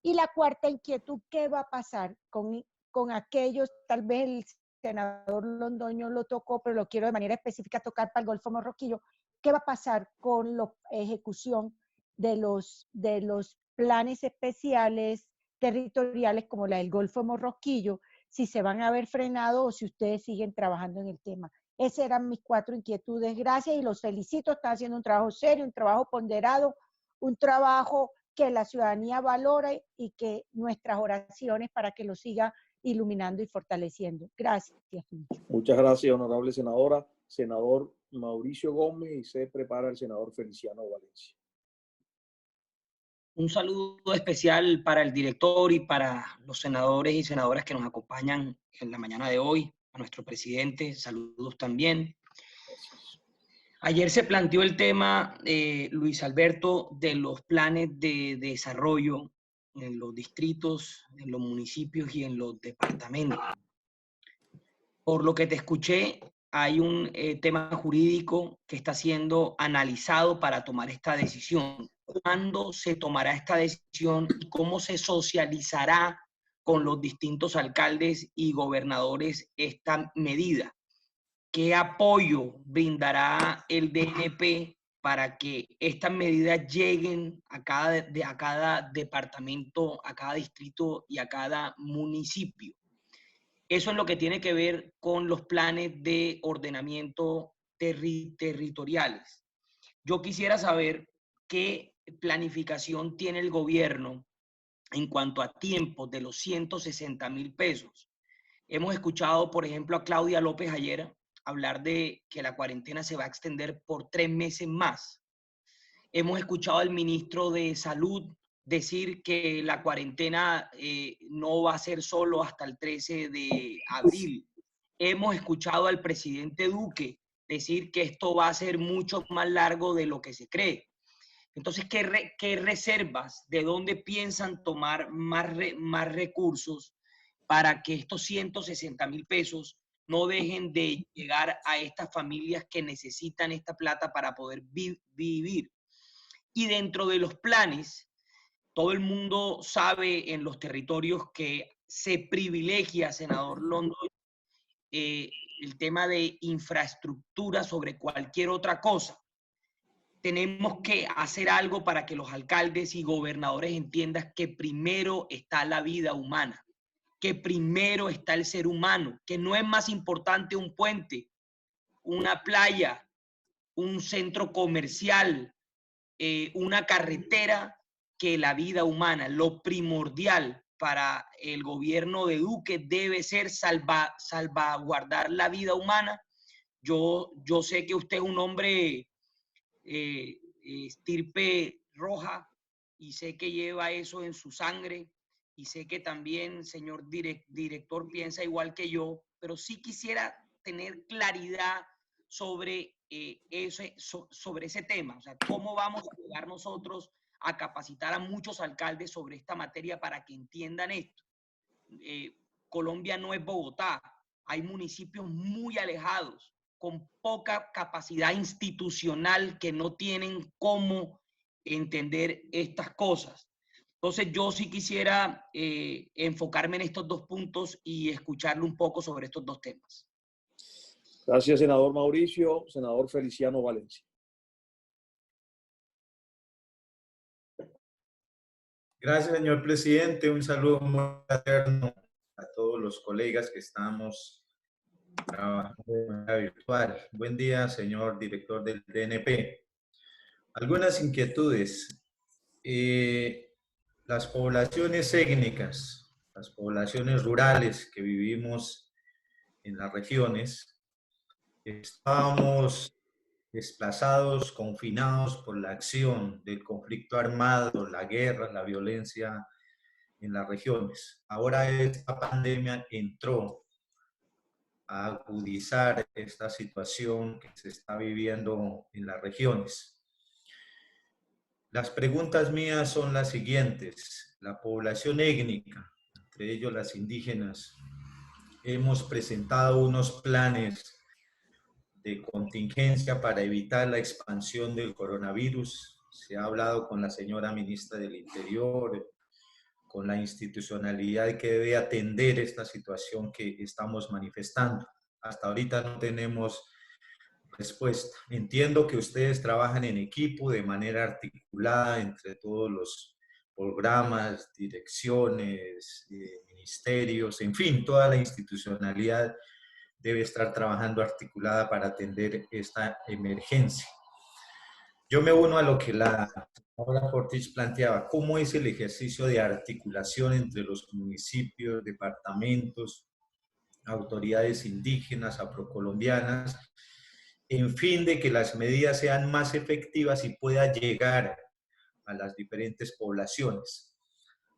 Y la cuarta inquietud, ¿qué va a pasar con aquellos, tal vez el senador Londoño lo tocó, pero lo quiero de manera específica tocar para el Golfo Morroquillo, ¿qué va a pasar con la ejecución de los planes especiales territoriales como la del Golfo Morroquillo, si se van a ver frenados o si ustedes siguen trabajando en el tema? Esas eran mis 4 inquietudes. Gracias y los felicito. Están haciendo un trabajo serio, un trabajo ponderado, un trabajo que la ciudadanía valora y que nuestras oraciones para que lo siga iluminando y fortaleciendo. Gracias. Muchas gracias, honorable senadora. Senador Mauricio Gómez, y se prepara el senador Feliciano Valencia. Un saludo especial para el director y para los senadores y senadoras que nos acompañan en la mañana de hoy. A nuestro presidente, saludos también. Ayer se planteó el tema, Luis Alberto, de los planes de desarrollo en los distritos, en los municipios y en los departamentos. Por lo que te escuché, hay un tema jurídico que está siendo analizado para tomar esta decisión. ¿Cuándo se tomará esta decisión y cómo se socializará con los distintos alcaldes y gobernadores esta medida? ¿Qué apoyo brindará el DNP para que estas medidas lleguen a cada departamento, a cada distrito y a cada municipio? Eso es lo que tiene que ver con los planes de ordenamiento territoriales. Yo quisiera saber qué planificación tiene el gobierno en cuanto a tiempos de los 160,000 pesos. Hemos escuchado, por ejemplo, a Claudia López ayer hablar de que la cuarentena se va a extender por 3 meses más. Hemos escuchado al ministro de Salud decir que la cuarentena no va a ser solo hasta el 13 de abril. Hemos escuchado al presidente Duque decir que esto va a ser mucho más largo de lo que se cree. Entonces, ¿qué reservas? ¿De dónde piensan tomar más recursos para que estos 160,000 pesos no dejen de llegar a estas familias que necesitan esta plata para poder vivir. Y dentro de los planes, todo el mundo sabe en los territorios que se privilegia, senador Londoño, el tema de infraestructura sobre cualquier otra cosa. Tenemos que hacer algo para que los alcaldes y gobernadores entiendan que primero está la vida humana, que primero está el ser humano, que no es más importante un puente, una playa, un centro comercial, una carretera, que la vida humana. Lo primordial para el gobierno de Duque debe ser salvaguardar la vida humana. Yo sé que usted es un hombre estirpe roja y sé que lleva eso en su sangre y sé que también, señor director, piensa igual que yo, pero sí quisiera tener claridad sobre, sobre ese tema. O sea, ¿cómo vamos a llegar nosotros a capacitar a muchos alcaldes sobre esta materia para que entiendan esto? Colombia no es Bogotá, hay municipios muy alejados, con poca capacidad institucional que no tienen cómo entender estas cosas. Entonces yo sí quisiera enfocarme en estos dos puntos y escucharle un poco sobre estos dos temas. Gracias, senador Mauricio. Senador Feliciano Valencia. Gracias, señor presidente. Un saludo muy fraterno a todos los colegas que estamos trabajando de manera virtual. Buen día, señor director del DNP. Algunas inquietudes. Las poblaciones étnicas, las poblaciones rurales que vivimos en las regiones, estábamos desplazados, confinados por la acción del conflicto armado, la guerra, la violencia en las regiones. Ahora esta pandemia entró a agudizar esta situación que se está viviendo en las regiones. Las preguntas mías son las siguientes. La población étnica, entre ellos las indígenas, hemos presentado unos planes de contingencia para evitar la expansión del coronavirus. Se ha hablado con la señora ministra del Interior, con la institucionalidad que debe atender esta situación que estamos manifestando. Hasta ahorita no tenemos respuesta. Entiendo que ustedes trabajan en equipo de manera articulada entre todos los programas, direcciones, ministerios, en fin, toda la institucionalidad debe estar trabajando articulada para atender esta emergencia. Yo me uno a lo que la señora Ortiz planteaba, cómo es el ejercicio de articulación entre los municipios, departamentos, autoridades indígenas, afrocolombianas, en fin de que las medidas sean más efectivas y pueda llegar a las diferentes poblaciones.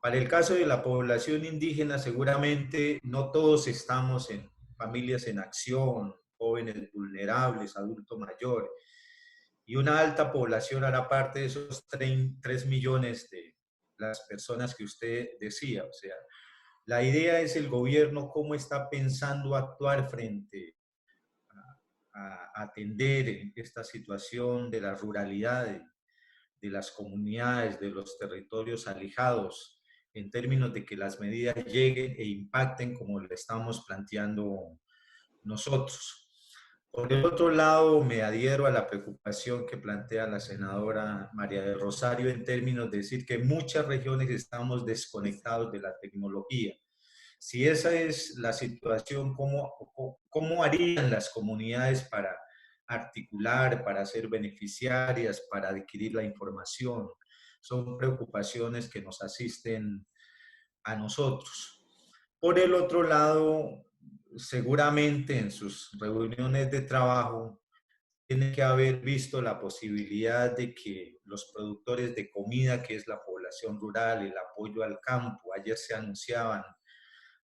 Para el caso de la población indígena, seguramente no todos estamos en familias en acción, jóvenes vulnerables, adultos mayores, y una alta población hará parte de esos 3 millones de las personas que usted decía. O sea, la idea es el gobierno cómo está pensando actuar frente a atender esta situación de la ruralidad, de las comunidades, de los territorios alejados, en términos de que las medidas lleguen e impacten como lo estamos planteando nosotros. Por el otro lado, me adhiero a la preocupación que plantea la senadora María del Rosario en términos de decir que muchas regiones estamos desconectados de la tecnología. Si esa es la situación, ¿cómo harían las comunidades para articular, para ser beneficiarias, para adquirir la información? Son preocupaciones que nos asisten a nosotros. Por el otro lado, seguramente en sus reuniones de trabajo tiene que haber visto la posibilidad de que los productores de comida, que es la población rural, el apoyo al campo, ayer se anunciaban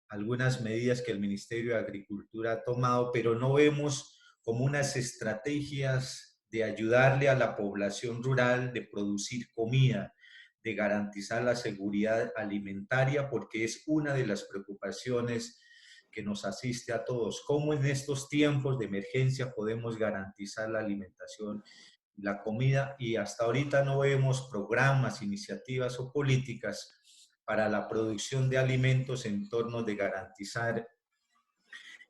algunas medidas que el Ministerio de Agricultura ha tomado, pero no vemos como unas estrategias de ayudarle a la población rural, de producir comida, de garantizar la seguridad alimentaria, porque es una de las preocupaciones que nos asiste a todos. ¿Cómo en estos tiempos de emergencia podemos garantizar la alimentación y la comida? Y hasta ahorita no vemos programas, iniciativas o políticas para la producción de alimentos en torno de garantizar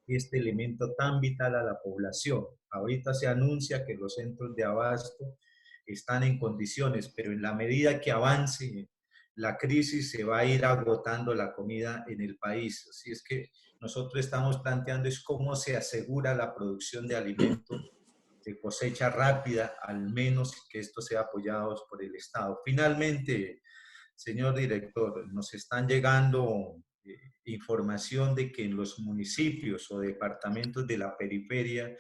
este elemento tan vital a la población. Ahorita se anuncia que los centros de abasto están en condiciones, pero en la medida que avance la crisis se va a ir agotando la comida en el país. Así es que nosotros estamos planteando es cómo se asegura la producción de alimentos de cosecha rápida, al menos que esto sea apoyado por el Estado. Finalmente, señor director, nos están llegando información de que en los municipios o departamentos de la periferia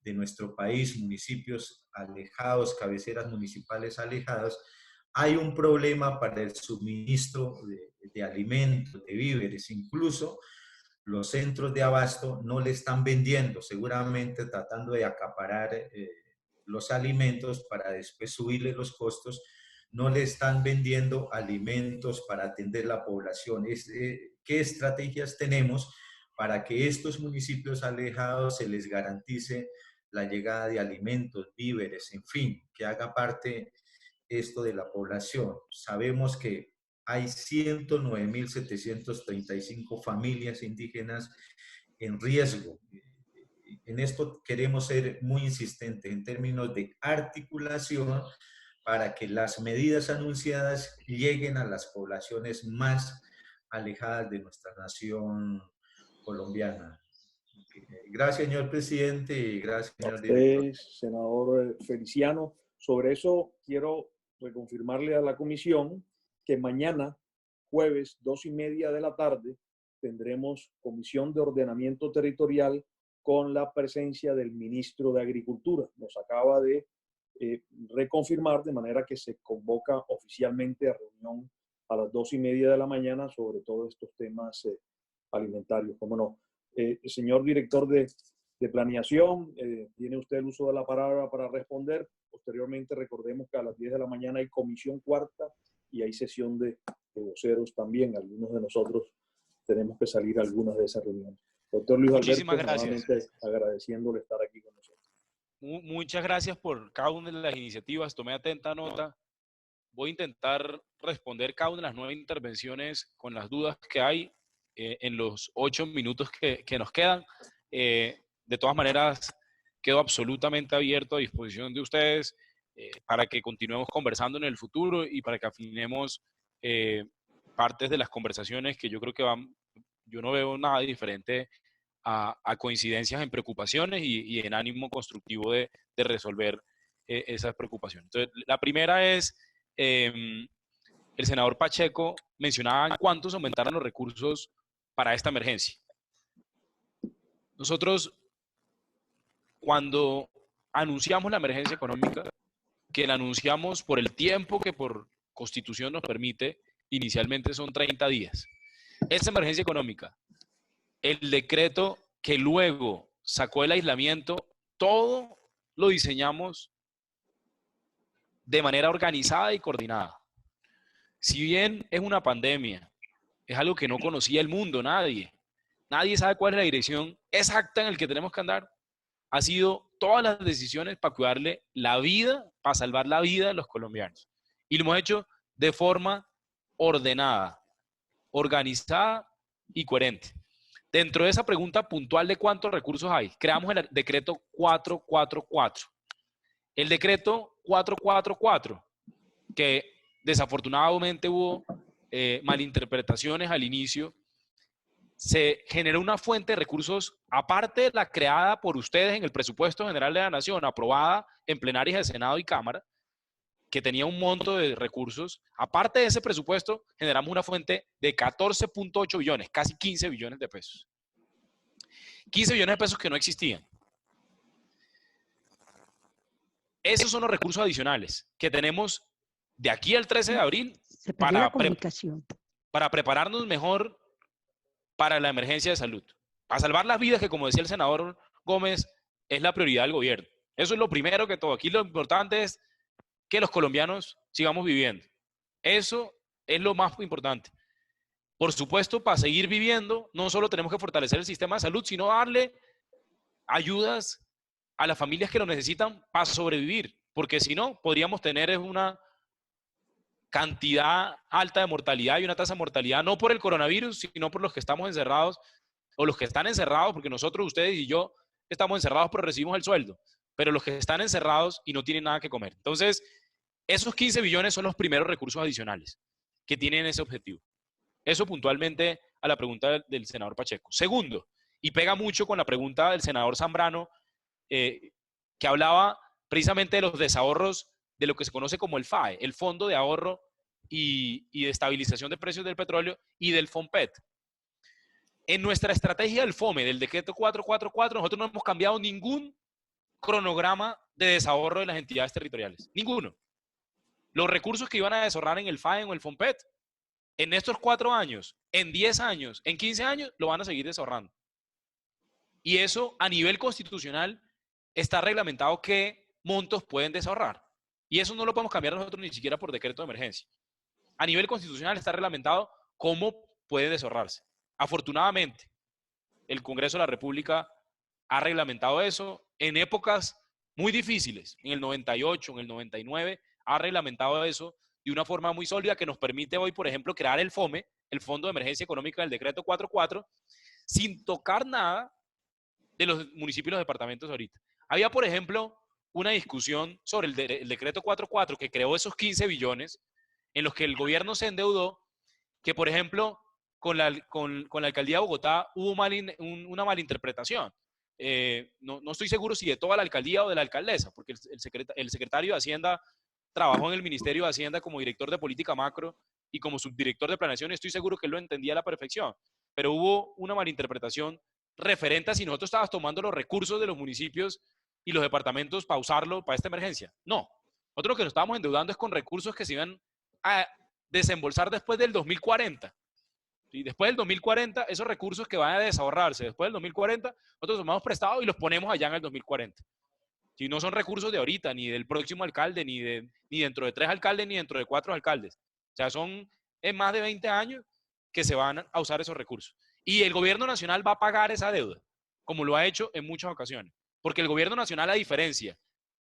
de nuestro país, municipios alejados, cabeceras municipales alejadas, hay un problema para el suministro de alimentos, de víveres. Incluso los centros de abasto no le están vendiendo, seguramente tratando de acaparar los alimentos para después subirle los costos. No le están vendiendo alimentos para atender la población. ¿Qué estrategias tenemos para que estos municipios alejados se les garantice la llegada de alimentos, víveres, en fin, que haga parte esto de la población? Sabemos que hay 109.735 familias indígenas en riesgo. En esto queremos ser muy insistentes en términos de articulación para que las medidas anunciadas lleguen a las poblaciones más alejadas de nuestra nación colombiana. Gracias, señor presidente, y gracias, señor director. Senador Feliciano. Sobre eso quiero reconfirmarle a la comisión que mañana, jueves, 2:30 de la tarde, tendremos comisión de ordenamiento territorial con la presencia del ministro de Agricultura. Nos acaba de reconfirmar, de manera que se convoca oficialmente a reunión a las 2:30 de la mañana sobre todos estos temas alimentarios. ¿Cómo no? Señor director de planeación, tiene usted el uso de la palabra para responder. Posteriormente, recordemos que a las 10 de la mañana hay comisión cuarta y hay sesión de voceros también. Algunos de nosotros tenemos que salir a algunas de esas reuniones. Doctor Luis Alberto, nuevamente agradeciéndole estar aquí con nosotros. Muchas gracias por cada una de las iniciativas. Tomé atenta nota. Voy a intentar responder cada una de las 9 intervenciones con las dudas que hay en los 8 minutos que nos quedan. De todas maneras, quedo absolutamente abierto a disposición de ustedes para que continuemos conversando en el futuro y para que afinemos partes de las conversaciones que yo creo que yo no veo nada diferente a coincidencias en preocupaciones y en ánimo constructivo de resolver esas preocupaciones. Entonces, la primera es, el senador Pacheco mencionaba cuántos aumentaron los recursos para esta emergencia. Nosotros, cuando anunciamos la emergencia económica, que la anunciamos por el tiempo que por Constitución nos permite, inicialmente son 30 días. Esta emergencia económica, el decreto que luego sacó el aislamiento, todo lo diseñamos de manera organizada y coordinada. Si bien es una pandemia, es algo que no conocía el mundo, nadie sabe cuál es la dirección exacta en la que tenemos que andar. Ha sido todas las decisiones para cuidarle la vida, para salvar la vida de los colombianos. Y lo hemos hecho de forma ordenada, organizada y coherente. Dentro de esa pregunta puntual de cuántos recursos hay, creamos el decreto 444. El decreto 444, que desafortunadamente hubo malinterpretaciones al inicio, se generó una fuente de recursos, aparte de la creada por ustedes en el presupuesto general de la Nación, aprobada en plenarias de Senado y Cámara, que tenía un monto de recursos. Aparte de ese presupuesto, generamos una fuente de 14.8 billones, casi 15 billones de pesos. 15 billones de pesos que no existían. Esos son los recursos adicionales que tenemos de aquí al 13 de abril para prepararnos mejor para la emergencia de salud. Para salvar las vidas, que como decía el senador Gómez, es la prioridad del gobierno. Eso es lo primero que todo. Aquí lo importante es que los colombianos sigamos viviendo. Eso es lo más importante. Por supuesto, para seguir viviendo, no solo tenemos que fortalecer el sistema de salud, sino darle ayudas a las familias que lo necesitan para sobrevivir, porque si no, podríamos tener una cantidad alta de mortalidad y una tasa de mortalidad, no por el coronavirus, sino por los que estamos encerrados, o los que están encerrados, porque nosotros, ustedes y yo, estamos encerrados pero recibimos el sueldo, pero los que están encerrados y no tienen nada que comer. Entonces, esos 15 billones son los primeros recursos adicionales que tienen ese objetivo. Eso puntualmente a la pregunta del senador Pacheco. Segundo, y pega mucho con la pregunta del senador Zambrano, que hablaba precisamente de los desahorros de lo que se conoce como el FAE, el Fondo de Ahorro y de Estabilización de Precios del Petróleo, y del FOMPET. En nuestra estrategia del FOME, del decreto 444, nosotros no hemos cambiado ningún cronograma de desahorro de las entidades territoriales. Ninguno. Los recursos que iban a desahorrar en el FAE o el FOMPET, en estos 4 años, en 10 años, en 15 años, lo van a seguir desahorrando. Y eso a nivel constitucional está reglamentado qué montos pueden desahorrar. Y eso no lo podemos cambiar nosotros ni siquiera por decreto de emergencia. A nivel constitucional está reglamentado cómo puede desahorrarse. Afortunadamente, el Congreso de la República ha reglamentado eso en épocas muy difíciles. En el 98, en el 99, ha reglamentado eso de una forma muy sólida que nos permite hoy, por ejemplo, crear el FOME, el Fondo de Emergencia Económica del decreto 44, sin tocar nada de los municipios y los departamentos ahorita. Había, por ejemplo, una discusión sobre el decreto 44 que creó esos 15 billones en los que el gobierno se endeudó, que, por ejemplo, con la alcaldía de Bogotá hubo una malinterpretación. No estoy seguro si de toda la alcaldía o de la alcaldesa, porque el secretario de Hacienda trabajó en el Ministerio de Hacienda como director de política macro y como subdirector de planeación. Estoy seguro que él lo entendía a la perfección, pero hubo una malinterpretación referente a si nosotros estábamos tomando los recursos de los municipios y los departamentos para usarlo para esta emergencia. No. Nosotros lo que nos estábamos endeudando es con recursos que se iban a desembolsar después del 2040. ¿Sí? Después del 2040, esos recursos que van a desahorrarse después del 2040, nosotros tomamos prestados y los ponemos allá en el 2040. Si no son recursos de ahorita, ni del próximo alcalde, ni dentro de 3 alcaldes, ni dentro de 4 alcaldes. O sea, son en más de 20 años que se van a usar esos recursos. Y el gobierno nacional va a pagar esa deuda, como lo ha hecho en muchas ocasiones. Porque el gobierno nacional, a diferencia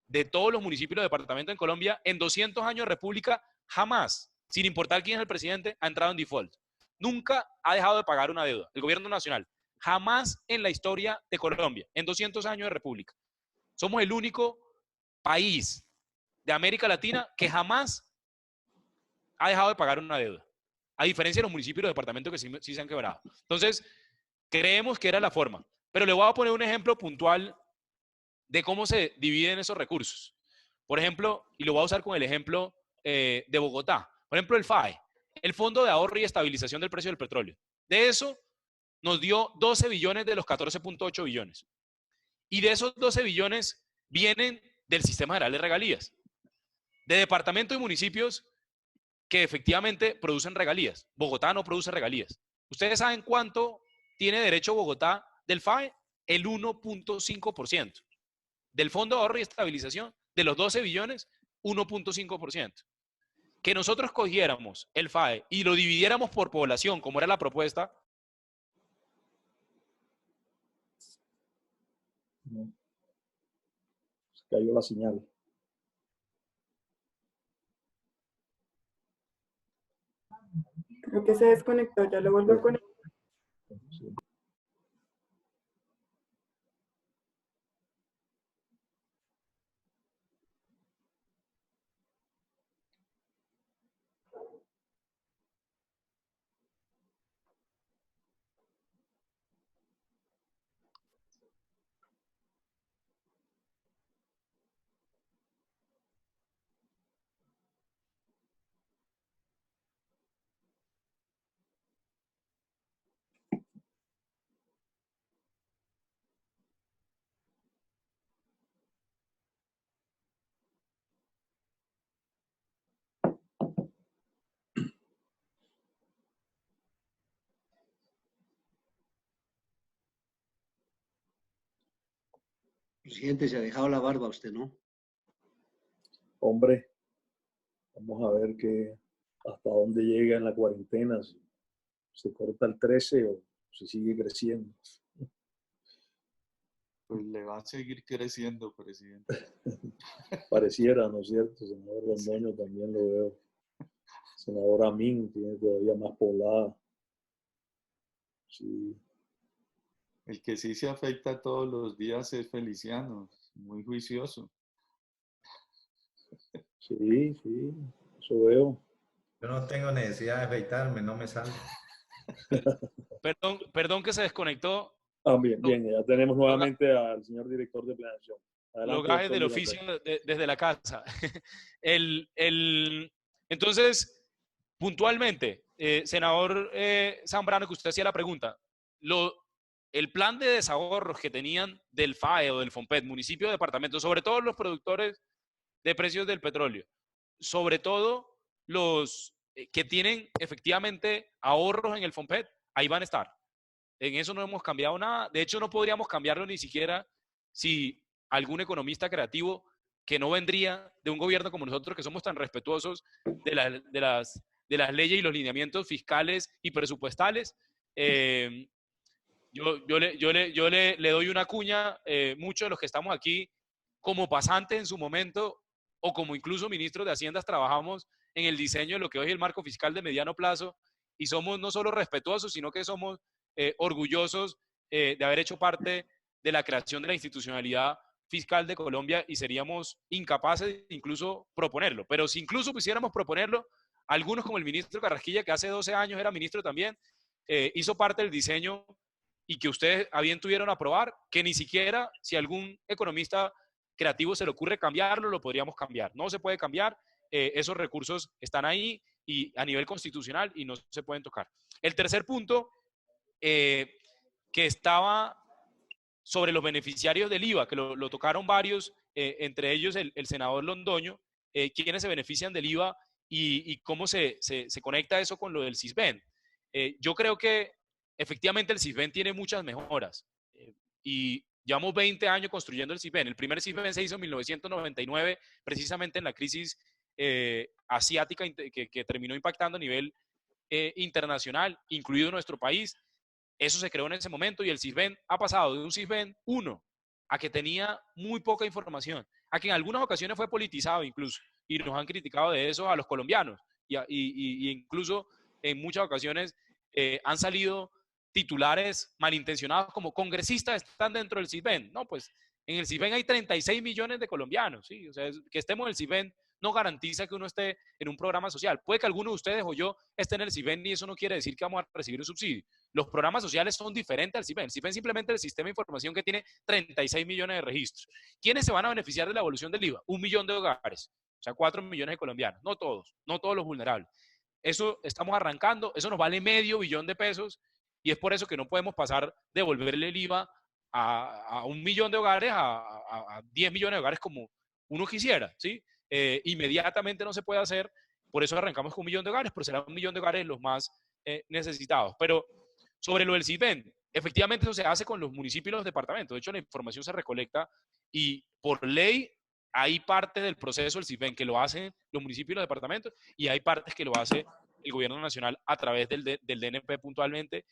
de todos los municipios y departamentos en Colombia, en 200 años de república, jamás, sin importar quién es el presidente, ha entrado en default. Nunca ha dejado de pagar una deuda. El gobierno nacional, jamás en la historia de Colombia, en 200 años de república. Somos el único país de América Latina que jamás ha dejado de pagar una deuda, a diferencia de los municipios y los departamentos que sí se han quebrado. Entonces, creemos que era la forma. Pero le voy a poner un ejemplo puntual de cómo se dividen esos recursos. Por ejemplo, y lo voy a usar con el ejemplo de Bogotá. Por ejemplo, el FAE, el Fondo de Ahorro y Estabilización del Precio del Petróleo. De eso nos dio 12 billones de los 14.8 billones. Y de esos 12 billones vienen del Sistema General de Regalías, de departamentos y municipios que efectivamente producen regalías. Bogotá no produce regalías. ¿Ustedes saben cuánto tiene derecho Bogotá del FAE? El 1.5%. Del Fondo de Ahorro y Estabilización, de los 12 billones, 1.5%. Que nosotros cogiéramos el FAE y lo dividiéramos por población, como era la propuesta. Se cayó la señal. Creo que se desconectó, ya lo vuelvo a conectar. Sí. Presidente, se ha dejado la barba usted, ¿no? Hombre, vamos a ver hasta dónde llega en la cuarentena, se corta el 13 o se sigue creciendo. Pues le va a seguir creciendo, presidente. Pareciera, ¿no es cierto? Senador Londoño también lo veo. Senador Amin tiene todavía más poblada. Sí. El que sí se afecta todos los días es Feliciano, muy juicioso. Sí, sí, eso veo. Yo no tengo necesidad de afeitarme, no me sale. Perdón que se desconectó. Bien, ya tenemos nuevamente al señor director de planeación. Los gajes del oficio desde la casa. Entonces, puntualmente, senador Zambrano, que usted hacía la pregunta, el plan de desahorros que tenían del FAE o del FOMPET, municipio, departamento, sobre todo los productores de precios del petróleo, sobre todo los que tienen efectivamente ahorros en el FOMPET, ahí van a estar. En eso no hemos cambiado nada. De hecho, no podríamos cambiarlo ni siquiera si algún economista creativo que no vendría de un gobierno como nosotros, que somos tan respetuosos de las leyes y los lineamientos fiscales y presupuestales. Yo le doy una cuña, muchos de los que estamos aquí, como pasantes en su momento, o como incluso ministros de Haciendas, trabajamos en el diseño de lo que hoy es el marco fiscal de mediano plazo, y somos no solo respetuosos, sino que somos orgullosos de haber hecho parte de la creación de la institucionalidad fiscal de Colombia, y seríamos incapaces de incluso proponerlo. Pero si incluso pusiéramos proponerlo, algunos como el ministro Carrasquilla, que hace 12 años era ministro también, hizo parte del diseño y que ustedes a bien tuvieron a aprobar, que ni siquiera si algún economista creativo se le ocurre cambiarlo, lo podríamos cambiar. No se puede cambiar, esos recursos están ahí y a nivel constitucional y no se pueden tocar. El tercer punto, que estaba sobre los beneficiarios del IVA, que lo tocaron varios, entre ellos el senador Londoño, quienes se benefician del IVA y cómo se conecta eso con lo del CISBEN. Yo creo que efectivamente el CISBEN tiene muchas mejoras y llevamos 20 años construyendo el CISBEN. El primer CISBEN se hizo en 1999, precisamente en la crisis asiática que terminó impactando a nivel internacional, incluido nuestro país. Eso se creó en ese momento y el CISBEN ha pasado de un CISBEN 1 a que tenía muy poca información, a que en algunas ocasiones fue politizado incluso, y nos han criticado de eso a los colombianos, y incluso en muchas ocasiones han salido titulares malintencionados como congresistas están dentro del CISBEN. No, pues en el CISBEN hay 36 millones de colombianos, ¿sí? O sea, que estemos en el CISBEN no garantiza que uno esté en un programa social. Puede que alguno de ustedes o yo esté en el CISBEN y eso no quiere decir que vamos a recibir un subsidio. Los programas sociales son diferentes al CISBEN. El CISBEN simplemente es el sistema de información que tiene 36 millones de registros. ¿Quiénes se van a beneficiar de la evolución del IVA? 1 millón de hogares, o sea, 4 millones de colombianos. No todos los vulnerables. Eso estamos arrancando, eso nos vale $500 millones y es por eso que no podemos pasar de devolverle el IVA a 1 millón de hogares, a 10 millones de hogares como uno quisiera, ¿sí? Inmediatamente no se puede hacer, por eso arrancamos con 1 millón de hogares, pero será 1 millón de hogares los más necesitados. Pero sobre lo del CISBEN, efectivamente eso se hace con los municipios y los departamentos. De hecho, la información se recolecta y por ley hay parte del proceso del CISBEN que lo hacen los municipios y los departamentos y hay partes que lo hace el gobierno nacional a través del DNP puntualmente.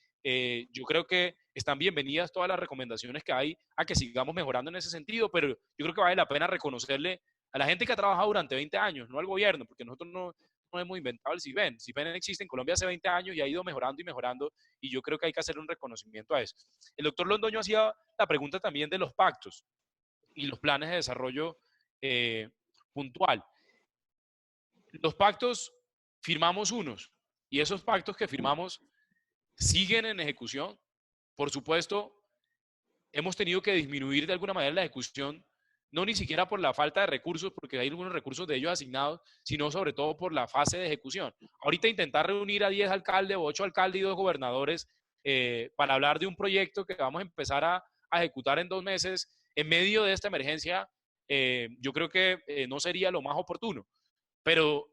Yo creo que están bienvenidas todas las recomendaciones que hay a que sigamos mejorando en ese sentido, pero yo creo que vale la pena reconocerle a la gente que ha trabajado durante 20 años, no al gobierno, porque nosotros no hemos inventado el CISBEN. El CISBEN existe en Colombia hace 20 años y ha ido mejorando y mejorando, y yo creo que hay que hacer un reconocimiento a eso. El doctor Londoño hacía la pregunta también de los pactos y los planes de desarrollo puntual. Los pactos firmamos unos, y esos pactos que firmamos siguen en ejecución. Por supuesto, hemos tenido que disminuir de alguna manera la ejecución, no ni siquiera por la falta de recursos, porque hay algunos recursos de ellos asignados, sino sobre todo por la fase de ejecución. Ahorita intentar reunir a 10 alcaldes, 8 alcaldes y 2 gobernadores para hablar de un proyecto que vamos a empezar a ejecutar en 2 meses en medio de esta emergencia, yo creo que no sería lo más oportuno. Pero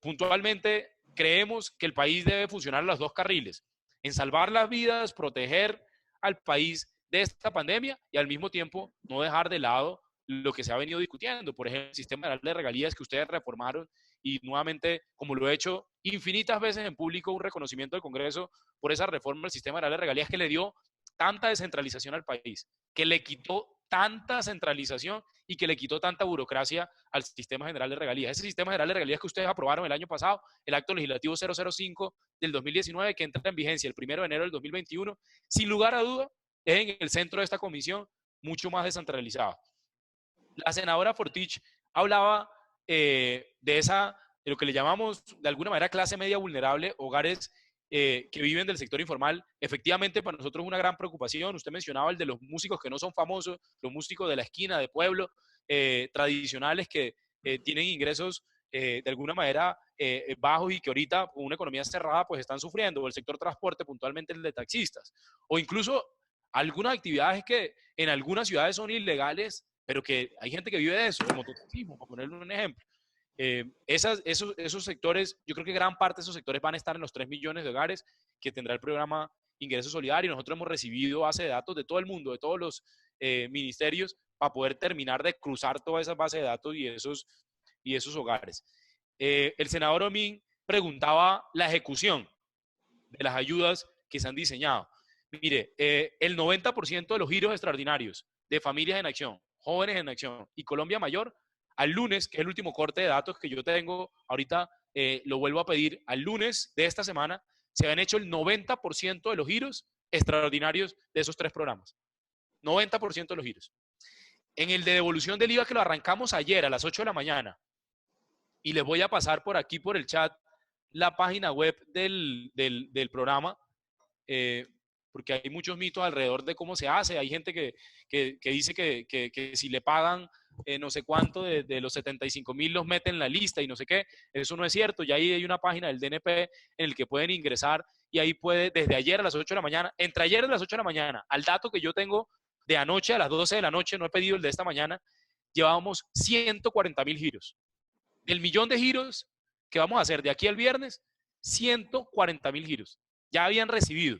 puntualmente creemos que el país debe funcionar a los 2 carriles, en salvar las vidas, proteger al país de esta pandemia y al mismo tiempo no dejar de lado lo que se ha venido discutiendo, por ejemplo, el sistema de regalías que ustedes reformaron y nuevamente, como lo he hecho infinitas veces en público, un reconocimiento del Congreso por esa reforma del sistema general de regalías que le dio tanta descentralización al país, que le quitó tanta centralización y que le quitó tanta burocracia al sistema general de regalías. Ese sistema general de regalías que ustedes aprobaron el año pasado, el acto legislativo 005 del 2019, que entra en vigencia el 1 de enero del 2021, sin lugar a duda, es en el centro de esta comisión mucho más descentralizada. La senadora Fortich hablaba de lo que le llamamos de alguna manera clase media vulnerable, hogares que viven del sector informal. Efectivamente, para nosotros es una gran preocupación. Usted mencionaba el de los músicos que no son famosos, los músicos de la esquina, de pueblo, tradicionales que tienen ingresos de alguna manera bajos y que ahorita con una economía cerrada pues están sufriendo, o el sector transporte, puntualmente el de taxistas, o incluso algunas actividades que en algunas ciudades son ilegales, pero que hay gente que vive de eso, como mototaxismo, para ponerle un ejemplo. Esos sectores, yo creo que gran parte de esos sectores van a estar en los 3 millones de hogares que tendrá el programa Ingreso Solidario. Nosotros hemos recibido base de datos de todo el mundo, de todos los ministerios, para poder terminar de cruzar toda esa base de datos y esos hogares. El senador Omín preguntaba la ejecución de las ayudas que se han diseñado. Mire, el 90% de los giros extraordinarios de Familias en Acción, Jóvenes en Acción y Colombia Mayor, al lunes, que es el último corte de datos que yo tengo, ahorita lo vuelvo a pedir, al lunes de esta semana, se han hecho el 90% de los giros extraordinarios de esos 3 programas. 90% de los giros. En el de devolución del IVA, que lo arrancamos ayer a las 8 de la mañana, y les voy a pasar por aquí, por el chat, la página web del programa, porque hay muchos mitos alrededor de cómo se hace. Hay gente que dice que si le pagan no sé cuánto de los 75.000 los meten en la lista y no sé qué. Eso no es cierto. Ya ahí hay una página del DNP en el que pueden ingresar y ahí puede, desde ayer a las 8 de la mañana, entre ayer a las 8 de la mañana, al dato que yo tengo de anoche a las 12 de la noche, no he pedido el de esta mañana, llevábamos 140.000 giros. Del millón de giros que vamos a hacer de aquí al viernes, 140.000 giros. Ya habían recibido.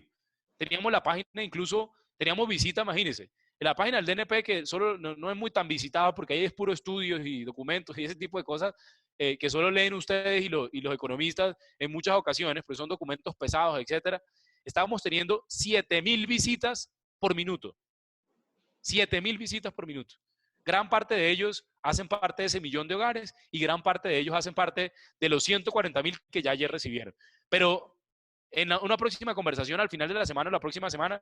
Teníamos la página, incluso teníamos visita, imagínense. En la página del DNP, que solo no es muy tan visitada porque ahí es puro estudios y documentos y ese tipo de cosas que solo leen ustedes y los economistas en muchas ocasiones, porque son documentos pesados, etcétera. Estábamos teniendo 7.000 visitas por minuto. 7.000 visitas por minuto. Gran parte de ellos hacen parte de ese millón de hogares y gran parte de ellos hacen parte de los 140.000 que ya ayer recibieron. Pero en una próxima conversación al final de la semana o la próxima semana,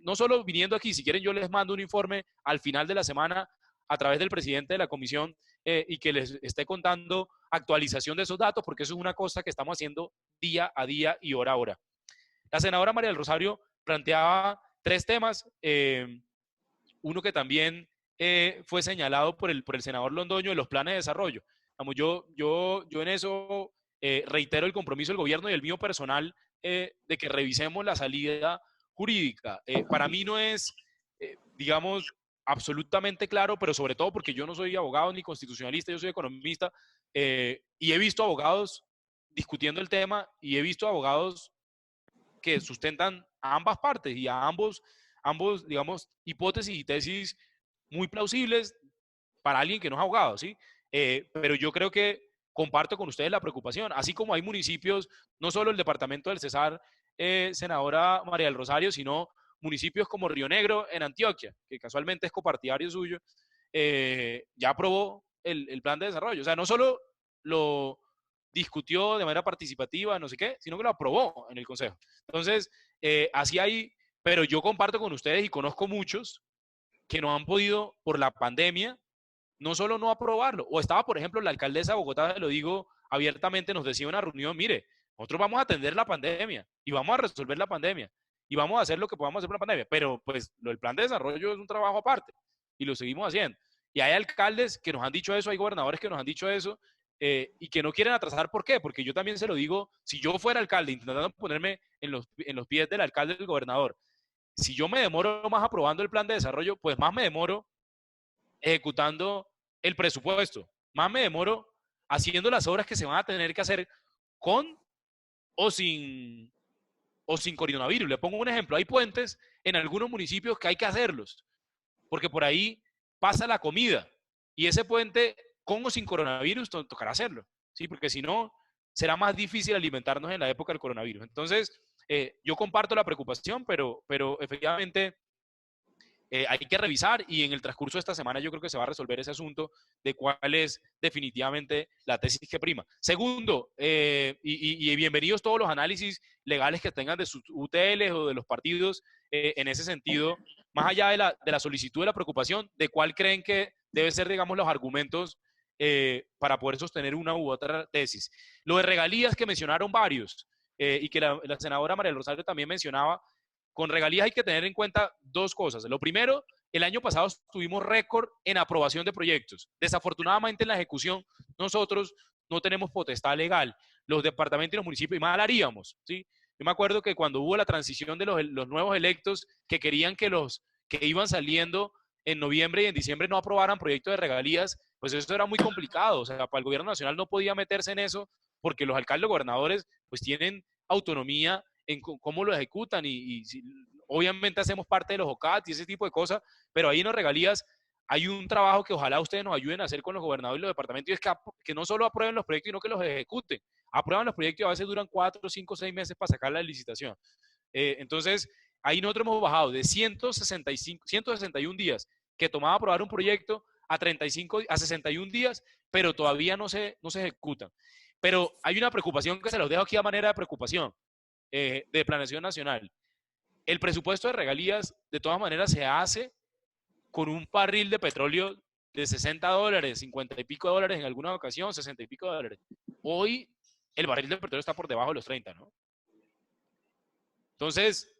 no solo viniendo aquí, si quieren yo les mando un informe al final de la semana a través del presidente de la comisión y que les esté contando actualización de esos datos, porque eso es una cosa que estamos haciendo día a día y hora a hora. La senadora María del Rosario planteaba 3 temas, uno que también fue señalado por el senador Londoño de los planes de desarrollo. Vamos, yo en eso reitero el compromiso del gobierno y el mío personal de que revisemos la salida jurídica. Para mí no es, digamos, absolutamente claro, pero sobre todo porque yo no soy abogado ni constitucionalista, yo soy economista y he visto abogados discutiendo el tema y he visto abogados que sustentan a ambas partes y a ambos, digamos, hipótesis y tesis muy plausibles para alguien que no es abogado, ¿sí? Pero yo creo que comparto con ustedes la preocupación, así como hay municipios, no solo el departamento del Cesar, senadora María del Rosario, sino municipios como Río Negro en Antioquia, que casualmente es copartidario suyo, ya aprobó el plan de desarrollo. O sea, no solo lo discutió de manera participativa, no sé qué, sino que lo aprobó en el Consejo. Entonces, así hay, pero yo comparto con ustedes y conozco muchos que no han podido, por la pandemia, no solo no aprobarlo, o estaba, por ejemplo, la alcaldesa de Bogotá, lo digo abiertamente, nos decía en una reunión, mire, nosotros vamos a atender la pandemia y vamos a resolver la pandemia y vamos a hacer lo que podamos hacer por la pandemia, pero pues el plan de desarrollo es un trabajo aparte y lo seguimos haciendo. Y hay alcaldes que nos han dicho eso, hay gobernadores que nos han dicho eso y que no quieren atrasar. ¿Por qué? Porque yo también se lo digo, si yo fuera alcalde, intentando ponerme en los pies del alcalde del gobernador, si yo me demoro más aprobando el plan de desarrollo, pues más me demoro ejecutando el presupuesto, más me demoro haciendo las obras que se van a tener que hacer con o sin coronavirus. Le pongo un ejemplo, hay puentes en algunos municipios que hay que hacerlos, porque por ahí pasa la comida y ese puente con o sin coronavirus tocará hacerlo, ¿sí? Porque si no, será más difícil alimentarnos en la época del coronavirus. Entonces, yo comparto la preocupación, pero efectivamente hay que revisar y en el transcurso de esta semana yo creo que se va a resolver ese asunto de cuál es definitivamente la tesis que prima. Segundo, y bienvenidos todos los análisis legales que tengan de sus UTLs o de los partidos en ese sentido, más allá de la solicitud de la preocupación, de cuál creen que deben ser, digamos, los argumentos para poder sostener una u otra tesis. Lo de regalías que mencionaron varios y que la senadora María del Rosario también mencionaba, con regalías hay que tener en cuenta dos cosas. Lo primero, el año pasado tuvimos récord en aprobación de proyectos. Desafortunadamente en la ejecución nosotros no tenemos potestad legal. Los departamentos y los municipios, y mal haríamos, ¿sí? Yo me acuerdo que cuando hubo la transición de los nuevos electos que querían que los que iban saliendo en noviembre y en diciembre no aprobaran proyectos de regalías, pues eso era muy complicado. O sea, para el gobierno nacional no podía meterse en eso porque los alcaldes y gobernadores pues tienen autonomía en cómo lo ejecutan y obviamente hacemos parte de los OCAT y ese tipo de cosas, pero ahí en los regalías hay un trabajo que ojalá ustedes nos ayuden a hacer con los gobernadores y los departamentos, y es que no solo aprueben los proyectos, sino que los ejecuten. Aprueban los proyectos y a veces duran 4, 5, 6 meses para sacar la licitación. Entonces, ahí nosotros hemos bajado de 161 días que tomaba aprobar un proyecto a 61 días, pero todavía no se ejecutan. Pero hay una preocupación que se los dejo aquí a manera de preocupación. De planeación nacional. El presupuesto de regalías, de todas maneras, se hace con un barril de petróleo de $60, 50 y pico dólares en alguna ocasión, 60 y pico dólares. Hoy el barril de petróleo está por debajo de los 30, ¿no? Entonces,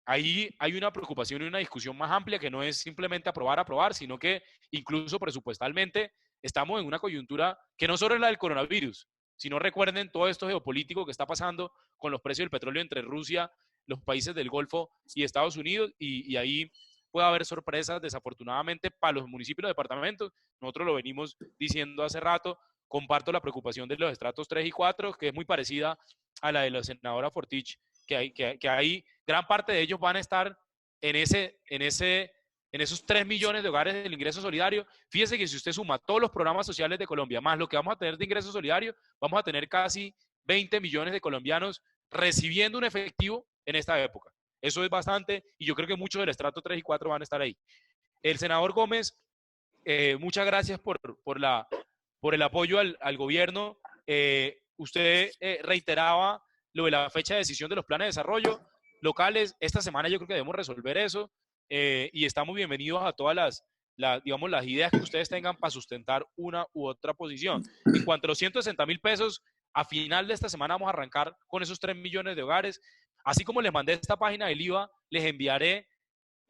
ahí hay una preocupación y una discusión más amplia que no es simplemente aprobar, sino que incluso presupuestalmente estamos en una coyuntura que no solo es la del coronavirus. Si no, recuerden todo esto geopolítico que está pasando con los precios del petróleo entre Rusia, los países del Golfo y Estados Unidos, y ahí puede haber sorpresas, desafortunadamente, para los municipios y los departamentos. Nosotros lo venimos diciendo hace rato. Comparto la preocupación de los estratos 3 y 4, que es muy parecida a la de la senadora Fortich, que hay gran parte de ellos van a estar en esos 3 millones de hogares del ingreso solidario. Fíjese que si usted suma todos los programas sociales de Colombia, más lo que vamos a tener de ingreso solidario, vamos a tener casi 20 millones de colombianos recibiendo un efectivo en esta época. Eso es bastante, y yo creo que muchos del estrato 3 y 4 van a estar ahí. El senador Gómez, muchas gracias por el apoyo al gobierno. Usted reiteraba lo de la fecha de decisión de los planes de desarrollo locales. Esta semana yo creo que debemos resolver eso. Y estamos bienvenidos a todas digamos, las ideas que ustedes tengan para sustentar una u otra posición. En cuanto a los 160,000 pesos, a final de esta semana vamos a arrancar con esos 3 millones de hogares. Así como les mandé esta página del IVA, les enviaré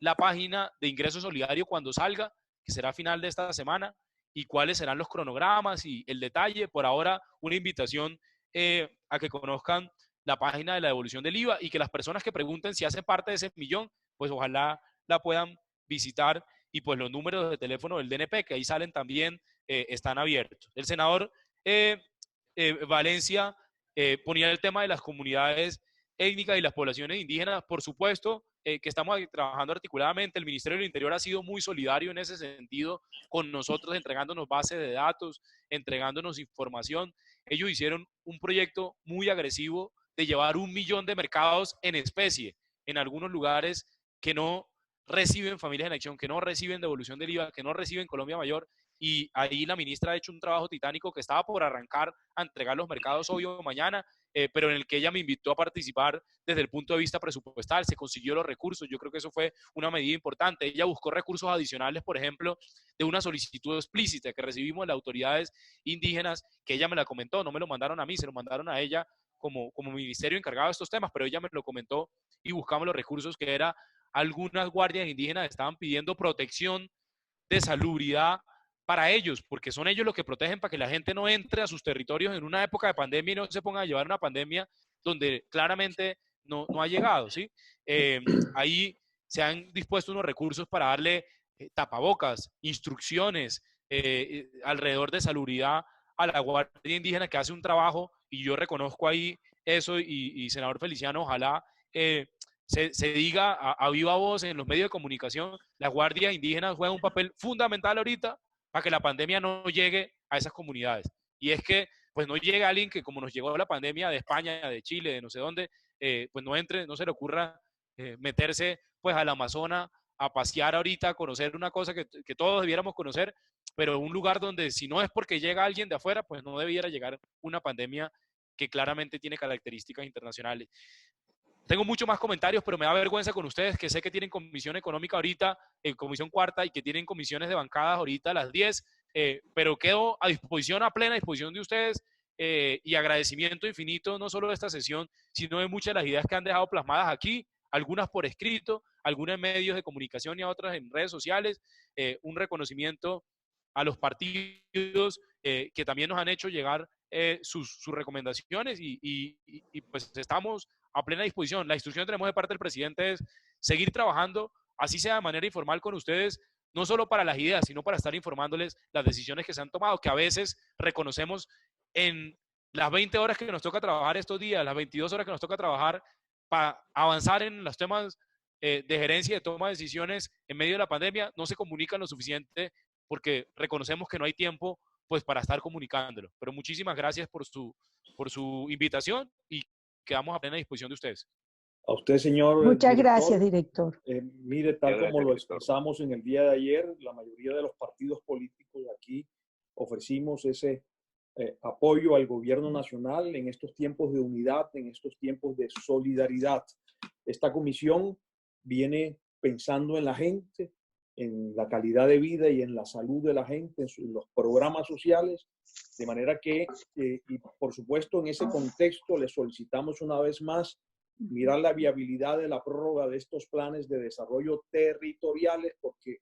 la página de ingreso solidario cuando salga, que será a final de esta semana, y cuáles serán los cronogramas y el detalle. Por ahora, una invitación a que conozcan la página de la devolución del IVA y que las personas que pregunten si hacen parte de ese millón, pues ojalá la puedan visitar, y pues los números de teléfono del DNP que ahí salen también están abiertos. El senador Valencia ponía el tema de las comunidades étnicas y las poblaciones indígenas. Por supuesto que estamos trabajando articuladamente. El Ministerio del Interior ha sido muy solidario en ese sentido con nosotros, entregándonos bases de datos, entregándonos información. Ellos hicieron un proyecto muy agresivo de llevar 1 millón de mercados en especie en algunos lugares que no reciben Familias en Acción, que no reciben devolución del IVA, que no reciben Colombia Mayor, y ahí la ministra ha hecho un trabajo titánico que estaba por arrancar a entregar los mercados hoy o mañana, pero en el que ella me invitó a participar desde el punto de vista presupuestal. Se consiguió los recursos. Yo creo que eso fue una medida importante. Ella buscó recursos adicionales, por ejemplo, de una solicitud explícita que recibimos de las autoridades indígenas, que ella me la comentó. No me lo mandaron a mí, se lo mandaron a ella como ministerio encargado de estos temas, pero ella me lo comentó y buscamos los recursos, que era algunas guardias indígenas estaban pidiendo protección de salubridad para ellos, porque son ellos los que protegen para que la gente no entre a sus territorios en una época de pandemia y no se ponga a llevar una pandemia donde claramente no ha llegado, ¿sí? Ahí se han dispuesto unos recursos para darle tapabocas, instrucciones alrededor de salubridad a la Guardia Indígena, que hace un trabajo, y yo reconozco ahí eso, y senador Feliciano, ojalá se diga a viva voz en los medios de comunicación. Las guardias indígenas juegan un papel fundamental ahorita para que la pandemia no llegue a esas comunidades. y es que pues no llega alguien que, como nos llegó la pandemia de España, de Chile, de no sé dónde, pues no se le ocurra meterse pues al Amazonas a pasear ahorita, a conocer una cosa que todos debiéramos conocer, pero un lugar donde si no es porque llega alguien de afuera, pues no debiera llegar una pandemia que claramente tiene características internacionales. Tengo muchos más comentarios, pero me da vergüenza con ustedes, que sé que tienen comisión económica ahorita, comisión cuarta, y que tienen comisiones de bancadas ahorita a las 10, pero quedo a disposición, a plena disposición de ustedes, y agradecimiento infinito, no solo de esta sesión, sino de muchas de las ideas que han dejado plasmadas aquí, algunas por escrito, algunas en medios de comunicación y otras en redes sociales. Un reconocimiento a los partidos que también nos han hecho llegar sus recomendaciones y pues estamos a plena disposición. La instrucción que tenemos de parte del presidente es seguir trabajando, así sea de manera informal con ustedes, no solo para las ideas, sino para estar informándoles las decisiones que se han tomado, que a veces reconocemos en las 20 horas que nos toca trabajar estos días, las 22 horas que nos toca trabajar para avanzar en los temas de gerencia y de toma de decisiones en medio de la pandemia, no se comunican lo suficiente porque reconocemos que no hay tiempo pues para estar comunicándolo. Pero muchísimas gracias por su invitación y quedamos a plena disposición de ustedes. A usted, señor Muchas director, gracias, director. Mire, tal como lo expresamos en el día de ayer, la mayoría de los partidos políticos aquí ofrecimos ese apoyo al gobierno nacional en estos tiempos de unidad, en estos tiempos de solidaridad. Esta comisión viene pensando en la gente, en la calidad de vida y en la salud de la gente, en los programas sociales, de manera que, y por supuesto en ese contexto le solicitamos una vez más mirar la viabilidad de la prórroga de estos planes de desarrollo territoriales, porque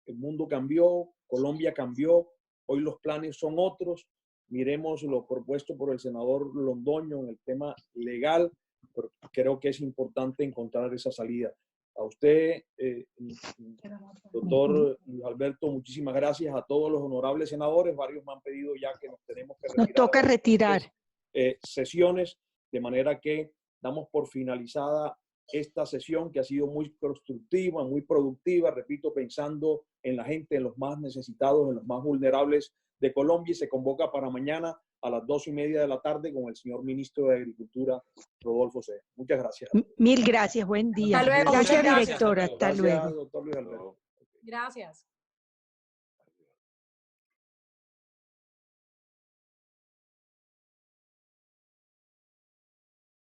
el mundo cambió, Colombia cambió, hoy los planes son otros. Miremos lo propuesto por el senador Londoño en el tema legal, pero creo que es importante encontrar esa salida. A usted, doctor Luis Alberto, muchísimas gracias. A todos los honorables senadores, varios me han pedido ya que nos tenemos que retirar. Nos toca retirar. Sesiones, de manera que damos por finalizada esta sesión que ha sido muy constructiva, muy productiva, repito, pensando en la gente, en los más necesitados, en los más vulnerables de Colombia, y se convoca para mañana a las 2:30 de la tarde con el señor ministro de Agricultura, Rodolfo Sea. Muchas gracias. Mil gracias, buen día. Hasta luego. Gracias, Muchas gracias. directora. Hasta Gracias, luego. doctor Luis Alberto. Gracias.